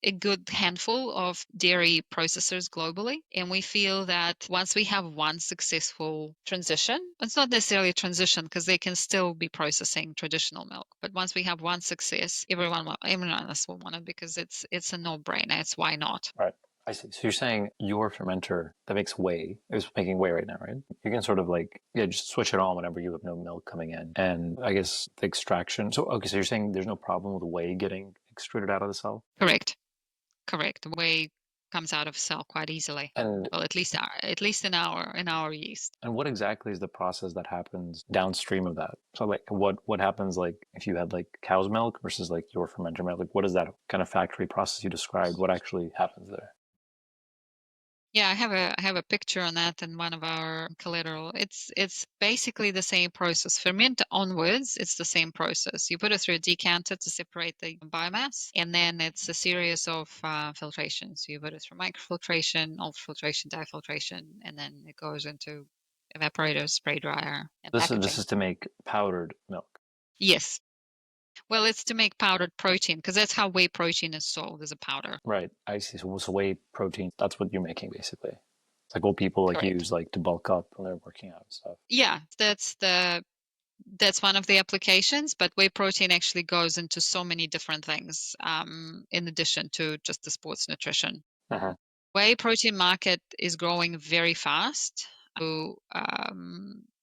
[SPEAKER 1] a good handful of dairy processors globally. And we feel that once we have one successful transition, it's not necessarily a transition because they can still be processing traditional milk. But once we have one success, everyone else will want it, because it's a no-brainer. It's why not?
[SPEAKER 4] Right. I see. So you're saying your fermenter that makes whey is making whey right now, right? You can sort of like, just switch it on whenever you have no milk coming in. And I guess the extraction. So, okay, so you're saying there's no problem with whey getting extruded out of the cell?
[SPEAKER 1] Correct. Whey comes out of cell quite easily.
[SPEAKER 4] And
[SPEAKER 1] Well, at least in our yeast.
[SPEAKER 4] And what exactly is the process that happens downstream of that? So like what happens like if you had like cow's milk versus like your fermenter milk? Like what is that kind of factory process you described? What actually happens there?
[SPEAKER 1] Yeah, I have a picture on that in one of our collateral. It's basically the same process. Ferment onwards, it's the same process. You put it through a decanter to separate the biomass, and then it's a series of filtrations. You put it through microfiltration, ultrafiltration, difiltration, and then it goes into evaporator, spray dryer, and
[SPEAKER 4] This
[SPEAKER 1] packaging.
[SPEAKER 4] is to make powdered milk.
[SPEAKER 1] Yes. Well, it's to make powdered protein, because that's how whey protein is sold, as a powder.
[SPEAKER 4] Right. I see. So whey protein, that's what you're making basically. It's like what people like
[SPEAKER 1] Correct.
[SPEAKER 4] use like to bulk up when they're working out and stuff.
[SPEAKER 1] Yeah, that's one of the applications, but whey protein actually goes into so many different things, in addition to just the sports nutrition.
[SPEAKER 4] Uh-huh.
[SPEAKER 1] Whey protein market is growing very fast. So,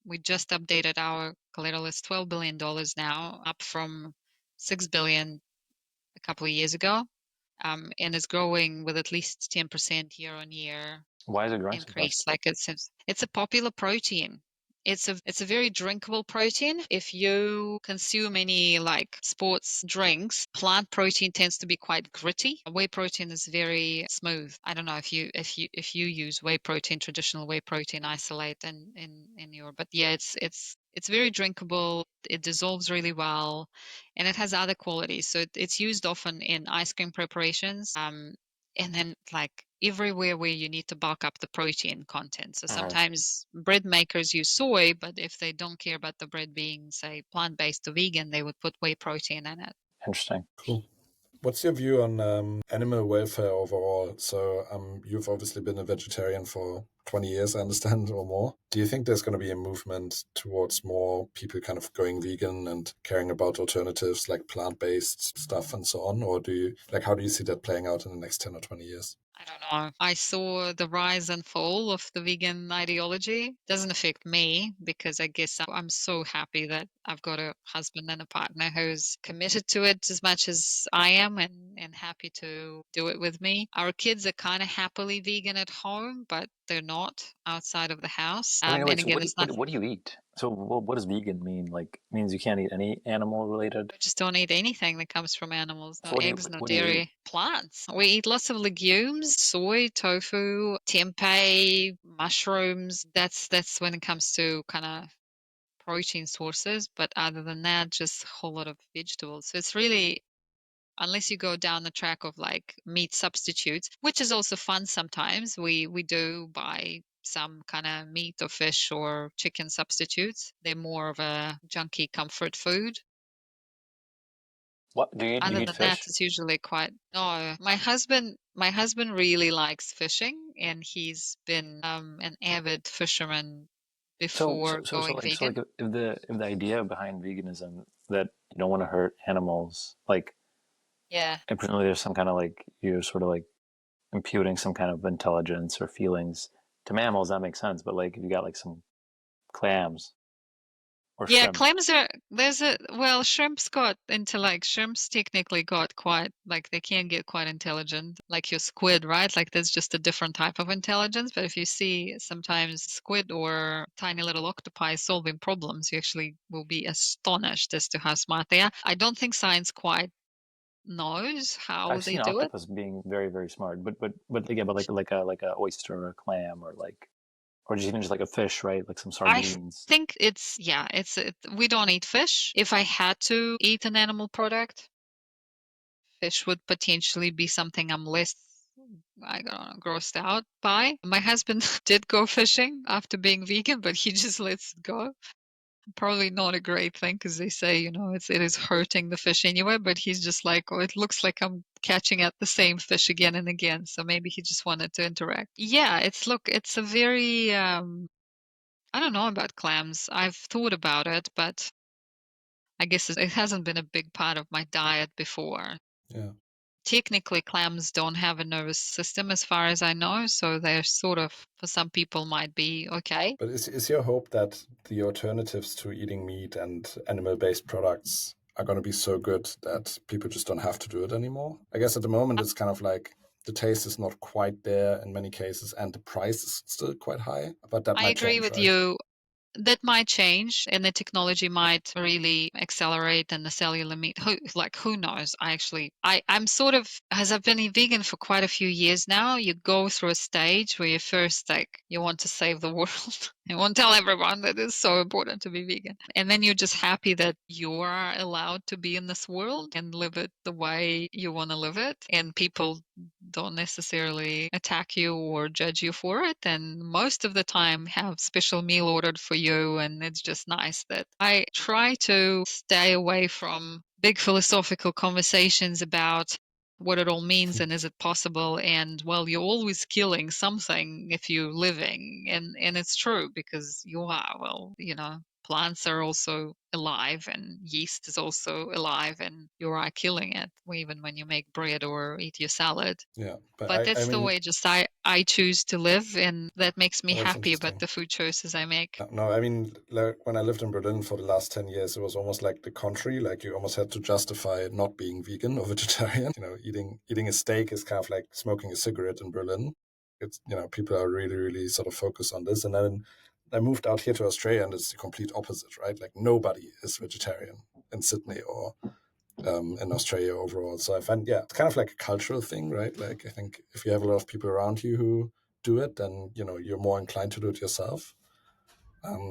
[SPEAKER 1] we just updated our collateral. It's $12 billion now, up from $6 billion a couple of years ago, and it's growing with at least 10% year on year
[SPEAKER 4] Why is it growing so
[SPEAKER 1] increase.
[SPEAKER 4] fast?
[SPEAKER 1] Like it's a popular protein. It's a very drinkable protein. If you consume any like sports drinks, plant protein tends to be quite gritty. Whey protein is very smooth. I don't know if you use whey protein, traditional whey protein isolate in your, but yeah, it's very drinkable. It dissolves really well, and it has other qualities. So it's used often in ice cream preparations. And then like everywhere where you need to bulk up the protein content. So
[SPEAKER 4] Uh-huh.
[SPEAKER 1] sometimes bread makers use soy, but if they don't care about the bread being, say, plant-based or vegan, they would put whey protein in it.
[SPEAKER 4] Interesting.
[SPEAKER 3] Cool. What's your view on animal welfare overall? So you've obviously been a vegetarian for 20 years, I understand, or more. Do you think there's going to be a movement towards more people kind of going vegan and caring about alternatives like plant-based stuff and so on? Or how do you see that playing out in the next 10 or 20 years?
[SPEAKER 1] I don't know. I saw the rise and fall of the vegan ideology. Doesn't affect me, because I guess I'm so happy that I've got a husband and a partner who's committed to it as much as I am, and happy to do it with me. Our kids are kind of happily vegan at home, but they're not outside of the house.
[SPEAKER 4] I mean, wait,
[SPEAKER 1] And
[SPEAKER 4] so
[SPEAKER 1] again, it's not.
[SPEAKER 4] what do you eat? So what does vegan mean? Like, it means you can't eat any animal related?
[SPEAKER 1] We just don't eat anything that comes from animals. No
[SPEAKER 4] So
[SPEAKER 1] eggs, no
[SPEAKER 4] what do you eat?
[SPEAKER 1] dairy, plants. We eat lots of legumes, soy, tofu, tempeh, mushrooms. That's when it comes to kind of protein sources. But other than that, just a whole lot of vegetables. So it's really, unless you go down the track of like meat substitutes, which is also fun sometimes. We do buy some kind of meat or fish or chicken substitutes. They're more of a junky comfort food.
[SPEAKER 4] What do you
[SPEAKER 1] Other
[SPEAKER 4] eat
[SPEAKER 1] than that,
[SPEAKER 4] fish?
[SPEAKER 1] it's usually quite. No, my husband really likes fishing, and he's been an avid fisherman before going
[SPEAKER 4] So like
[SPEAKER 1] vegan.
[SPEAKER 4] if the idea behind veganism that you don't want to hurt animals, like
[SPEAKER 1] Yeah.
[SPEAKER 4] and presumably there's some kind of like you're sort of like imputing some kind of intelligence or feelings to mammals, that makes sense. But like if you got like some clams or
[SPEAKER 1] Yeah,
[SPEAKER 4] shrimp.
[SPEAKER 1] clams are shrimps technically got quite, like, they can get quite intelligent, like your squid, right? Like there's just a different type of intelligence. But if you see sometimes squid or tiny little octopi solving problems, you actually will be astonished as to how smart they are. I don't think science quite knows how
[SPEAKER 4] I've
[SPEAKER 1] they
[SPEAKER 4] seen
[SPEAKER 1] do it.
[SPEAKER 4] octopus being very, very smart, but like yeah, but like a oyster or a clam or like or just even just like a fish, right? Like some
[SPEAKER 1] I
[SPEAKER 4] sardines.
[SPEAKER 1] think we don't eat fish. If I had to eat an animal product, fish would potentially be something I'm less, I don't know, grossed out by. My husband did go fishing after being vegan, but he just lets it go. Probably not a great thing because they say, it is hurting the fish anyway, but he's just like, oh, it looks like I'm catching at the same fish again and again. So maybe he just wanted to interact. Yeah, it's a very, I don't know about clams. I've thought about it, but I guess it hasn't been a big part of my diet before.
[SPEAKER 3] Yeah.
[SPEAKER 1] Technically, clams don't have a nervous system as far as I know, so they're sort of, for some people, might be okay.
[SPEAKER 3] But is your hope that the alternatives to eating meat and animal-based products are going to be so good that people just don't have to do it anymore? I guess at the moment it's kind of like the taste is not quite there in many cases, and the price is still quite high. But that
[SPEAKER 1] I
[SPEAKER 3] might
[SPEAKER 1] agree
[SPEAKER 3] change,
[SPEAKER 1] with
[SPEAKER 3] right?
[SPEAKER 1] you. That might change and the technology might really accelerate and the cellular meat who knows. I'm sort of, as I've been a vegan for quite a few years now, you go through a stage where you first you want to save the world. You want to tell everyone that it's so important to be vegan, and then you're just happy that you are allowed to be in this world and live it the way you want to live it, and people don't necessarily attack you or judge you for it, and most of the time have special meal ordered for you, and it's just nice. That I try to stay away from big philosophical conversations about what it all means and is it possible, and well, you're always killing something if you're living, and it's true because you are, well, plants are also alive and yeast is also alive and you are killing it even when you make bread or eat your salad.
[SPEAKER 3] Yeah, but
[SPEAKER 1] But
[SPEAKER 3] I
[SPEAKER 1] that's the
[SPEAKER 3] mean,
[SPEAKER 1] way just I choose to live, and that makes me
[SPEAKER 3] oh, that's
[SPEAKER 1] happy about
[SPEAKER 3] interesting.
[SPEAKER 1] the food choices I make.
[SPEAKER 3] No, I mean, like, when I lived in Berlin for the last 10 years, it was almost like the contrary. Like you almost had to justify not being vegan or vegetarian. Eating a steak is kind of like smoking a cigarette in Berlin. People are really, really sort of focused on this. And then I moved out here to Australia and it's the complete opposite, right? Like nobody is vegetarian in Sydney or in Australia overall. So I find, yeah, it's kind of like a cultural thing, right? Like I think if you have a lot of people around you who do it, then, you're more inclined to do it yourself.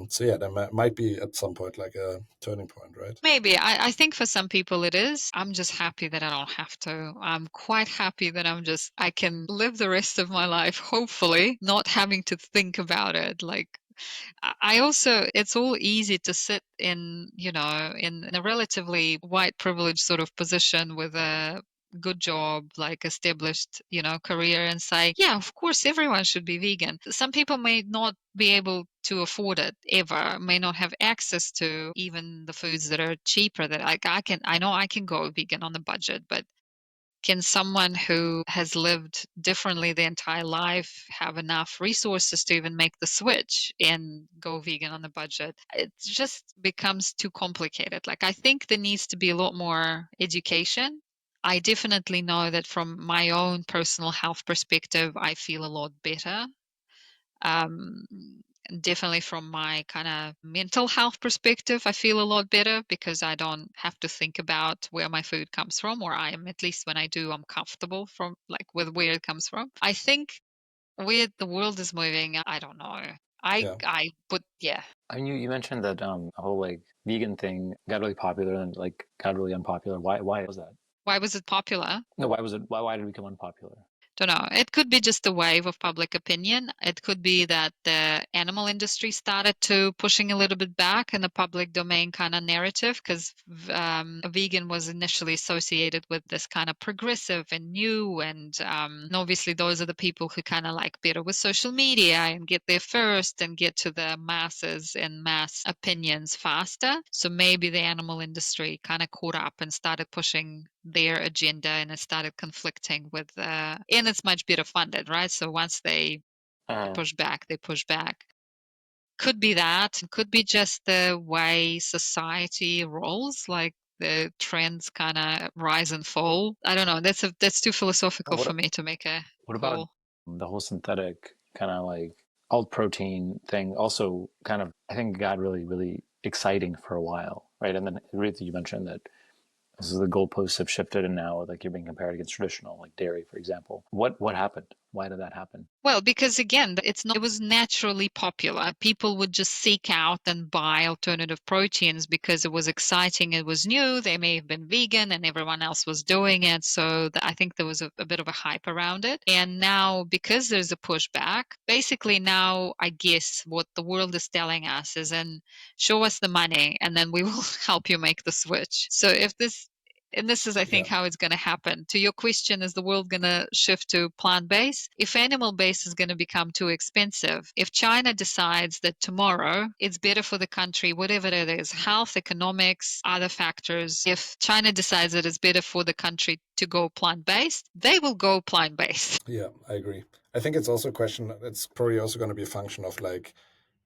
[SPEAKER 3] So yeah, there might be at some point like a turning point, right?
[SPEAKER 1] Maybe. I think for some people it is. I'm just happy that I don't have to. I'm quite happy that I can live the rest of my life, hopefully, not having to think about it. Like, I also, it's all easy to sit in a relatively white privileged sort of position with a good job, like established, career, and say, yeah, of course, everyone should be vegan. Some people may not be able to afford it ever, may not have access to even the foods that are cheaper that I know I can go vegan on the budget, but can someone who has lived differently their entire life have enough resources to even make the switch and go vegan on the budget? It just becomes too complicated. Like, I think there needs to be a lot more education. I definitely know that from my own personal health perspective, I feel a lot better. Um, Definitely from my kind of mental health perspective, I feel a lot better because I don't have to think about where my food comes from, or I am, at least when I do, I'm comfortable from like with where it comes from. I think where the world is moving, I don't know.
[SPEAKER 3] Yeah.
[SPEAKER 1] Yeah.
[SPEAKER 4] I mean, you mentioned that the whole like vegan thing got really popular and like got really unpopular. Why was that?
[SPEAKER 1] Why was it popular?
[SPEAKER 4] No, why was it? Why did it become unpopular?
[SPEAKER 1] Don't know. It could be just a wave of public opinion. It could be that the animal industry started to pushing a little bit back in the public domain kind of narrative because vegan was initially associated with this kind of progressive and new, and obviously those are the people who kind of like better with social media and get there first and get to the masses and mass opinions faster. So maybe the animal industry kind of caught up and started pushing their agenda, and it started conflicting with and it's much better funded, right? So once they push back, they push back. Could be that, could be just the way society rolls, like the trends kind of rise and fall. I don't know, that's too philosophical for me to make a
[SPEAKER 4] What about
[SPEAKER 1] call.
[SPEAKER 4] the whole synthetic kind of like alt protein thing? Also, kind of, I think got really, really exciting for a while, right? And then Ruth, you mentioned that this is the goalposts have shifted, and now like you're being compared against traditional, like dairy, for example. What happened? Why did that happen?
[SPEAKER 1] Well, because again, it was naturally popular. People would just seek out and buy alternative proteins because it was exciting, it was new, they may have been vegan and everyone else was doing it. So I think there was a bit of a hype around it. And now, because there's a pushback, basically now I guess what the world is telling us is, and show us the money and then we will help you make the switch. So if this and this is, I think, how it's going to happen. To your question, is the world going to shift to plant-based? If animal-based is going to become too expensive, if China decides that tomorrow it's better for the country, whatever it is, health, economics, other factors, if China decides that it's better for the country to go plant-based, they will go plant-based.
[SPEAKER 3] Yeah, I agree. I think it's also a question, it's probably also going to be a function of like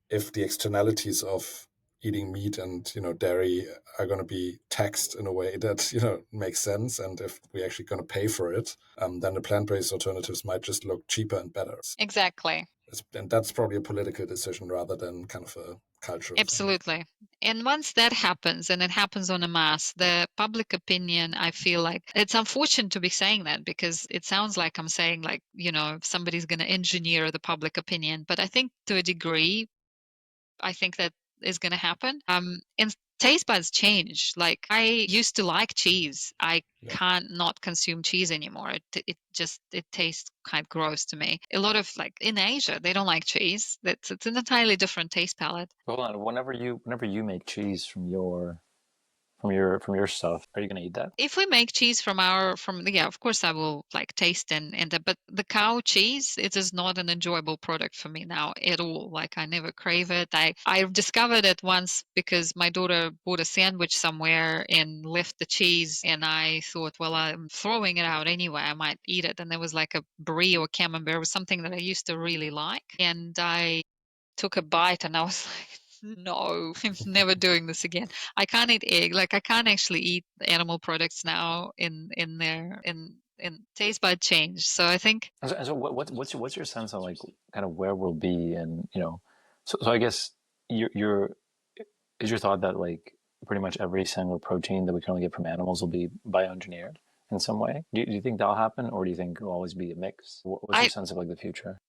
[SPEAKER 3] if the externalities of eating meat and dairy are going to be taxed in a way that makes sense, and if we're actually going to pay for it, then the plant-based alternatives might just look cheaper and better.
[SPEAKER 1] Exactly.
[SPEAKER 3] And that's probably a political decision rather than kind of a cultural thing.
[SPEAKER 1] Absolutely. And once that happens, and it happens on a mass, the public opinion, I feel like it's unfortunate to be saying that because it sounds like I'm saying, like, somebody's going to engineer the public opinion. But I think to a degree, I think that is going to happen. And taste buds change. Like, I used to like cheese. I can't not consume cheese anymore. It tastes kind of gross to me. A lot of, like, in Asia, they don't like cheese. It's an entirely different taste palette.
[SPEAKER 4] Hold on. Whenever you make cheese from your stuff, are you gonna eat that?
[SPEAKER 1] If we make cheese yeah, of course I will like taste but the cow cheese, it is not an enjoyable product for me now at all. Like, I never crave it. I discovered it once because my daughter bought a sandwich somewhere and left the cheese, and I thought, well, I'm throwing it out anyway, I might eat it. And there was like a brie or camembert, was something that I used to really like, and I took a bite and I was like, no, I'm never doing this again. I can't eat egg. Like, I can't actually eat animal products now in taste bud change. So I think
[SPEAKER 4] So what's your sense of like kind of where we'll be, and so I guess your is your thought that like pretty much every single protein that we currently get from animals will be bioengineered in some way? Do you think that'll happen, or do you think it'll always be a mix? What's your
[SPEAKER 1] I
[SPEAKER 4] sense of like the future?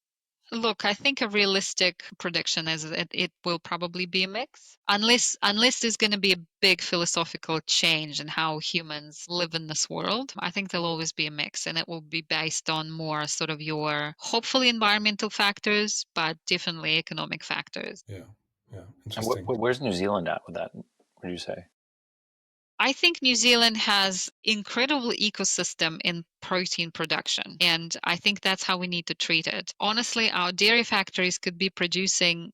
[SPEAKER 1] Look, I think a realistic prediction is that it will probably be a mix, unless there's going to be a big philosophical change in how humans live in this world. I think there'll always be a mix, and it will be based on more sort of your hopefully environmental factors, but definitely economic factors.
[SPEAKER 3] Yeah,
[SPEAKER 4] And
[SPEAKER 3] interesting.
[SPEAKER 4] where's New Zealand at with that? What do you say?
[SPEAKER 1] I think New Zealand has incredible ecosystem in protein production, and I think that's how we need to treat it. Honestly, our dairy factories could be producing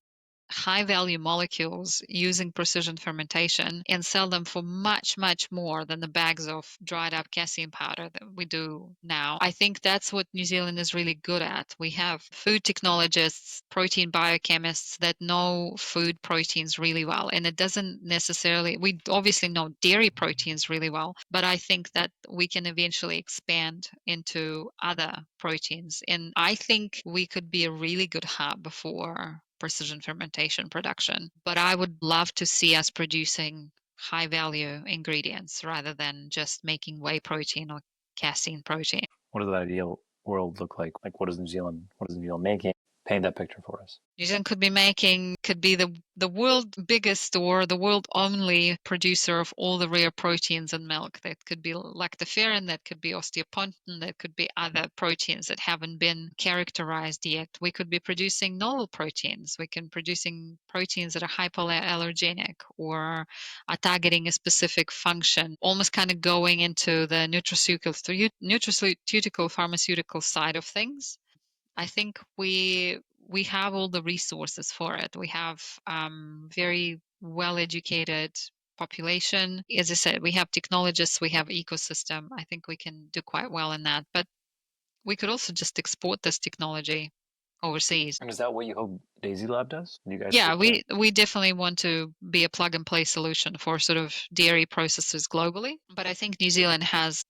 [SPEAKER 1] high value molecules using precision fermentation and sell them for much, much more than the bags of dried up casein powder that we do now. I think that's what New Zealand is really good at. We have food technologists, protein biochemists that know food proteins really well. And it doesn't necessarily, we obviously know dairy proteins really well, but I think that we can eventually expand into other proteins. And I think we could be a really good hub for precision fermentation production. But I would love to see us producing high value ingredients rather than just making whey protein or casein protein.
[SPEAKER 4] What does the ideal world look like? Like, what is New Zealand making? Paint that picture for us.
[SPEAKER 1] New Zealand could be the world biggest or the world only producer of all the rare proteins in milk. That could be lactoferrin, that could be osteopontin, that could be other proteins that haven't been characterized yet. We could be producing novel proteins. We can producing proteins that are hypoallergenic or are targeting a specific function, almost kind of going into the nutraceutical pharmaceutical side of things. I think we have all the resources for it. We have very well educated population. As I said, we have technologists, we have ecosystem. I think we can do quite well in that. But we could also just export this technology overseas.
[SPEAKER 4] And is that what you hope DaisyLab does? Do you guys
[SPEAKER 1] Yeah,
[SPEAKER 4] hope that?
[SPEAKER 1] we definitely want to be a plug and play solution for sort of dairy processors globally. But I think New Zealand has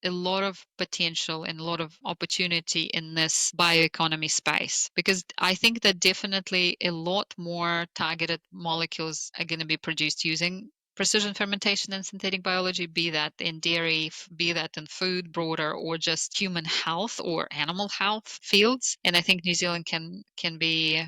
[SPEAKER 1] a lot of potential and a lot of opportunity in this bioeconomy space, because I think that definitely a lot more targeted molecules are going to be produced using precision fermentation and synthetic biology, be that in dairy, be that in food broader, or just human health or animal health fields. And I think New Zealand can be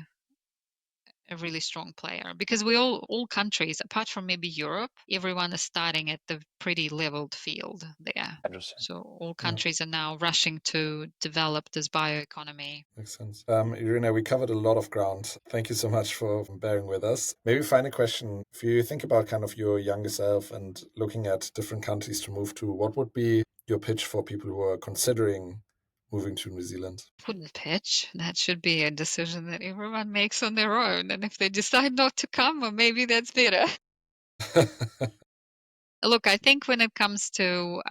[SPEAKER 1] a really strong player, because we all countries, apart from maybe Europe, everyone is starting at the pretty leveled field there.
[SPEAKER 4] Interesting.
[SPEAKER 1] So all countries are now rushing to develop this bioeconomy.
[SPEAKER 3] Makes sense. Irina, we covered a lot of ground. Thank you so much for bearing with us. Maybe final question. If you think about kind of your younger self and looking at different countries to move to, what would be your pitch for people who are considering moving to New Zealand?
[SPEAKER 1] Wouldn't pitch. That should be a decision that everyone makes on their own. And if they decide not to come, well, maybe that's better. Look, I think when it comes to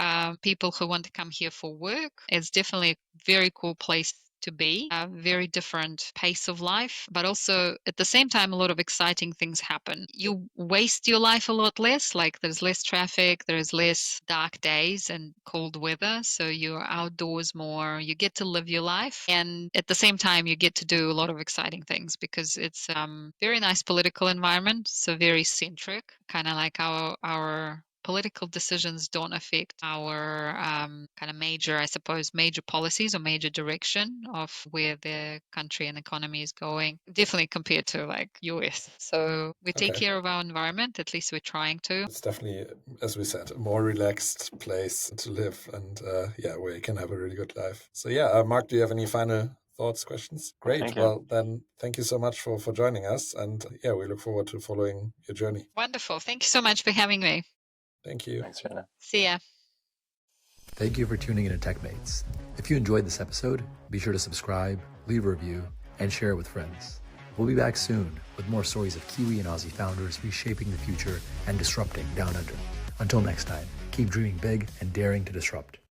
[SPEAKER 1] people who want to come here for work, it's definitely a very cool place to be, a very different pace of life, but also at the same time, a lot of exciting things happen. You waste your life a lot less, like there's less traffic, there's less dark days and cold weather. So you're outdoors more, you get to live your life. And at the same time, you get to do a lot of exciting things, because it's very nice political environment. So very centric, kind of like our political decisions don't affect our kind of major, I suppose, major policies or major direction of where the country and economy is going, definitely compared to like US. So we take
[SPEAKER 3] Okay.
[SPEAKER 1] care of our environment, at least we're trying to.
[SPEAKER 3] It's definitely, as we said, a more relaxed place to live, and where you can have a really good life. So Mark, do you have any final thoughts, questions? Great.
[SPEAKER 4] Thank you.
[SPEAKER 3] Well, then thank you so much for joining us. And we look forward to following your journey.
[SPEAKER 1] Wonderful. Thank you so much for having me.
[SPEAKER 3] Thank you.
[SPEAKER 4] Thanks, Irina.
[SPEAKER 1] See ya.
[SPEAKER 2] Thank you for tuning in to TechMates. If you enjoyed this episode, be sure to subscribe, leave a review, and share it with friends. We'll be back soon with more stories of Kiwi and Aussie founders reshaping the future and disrupting down under. Until next time, keep dreaming big and daring to disrupt.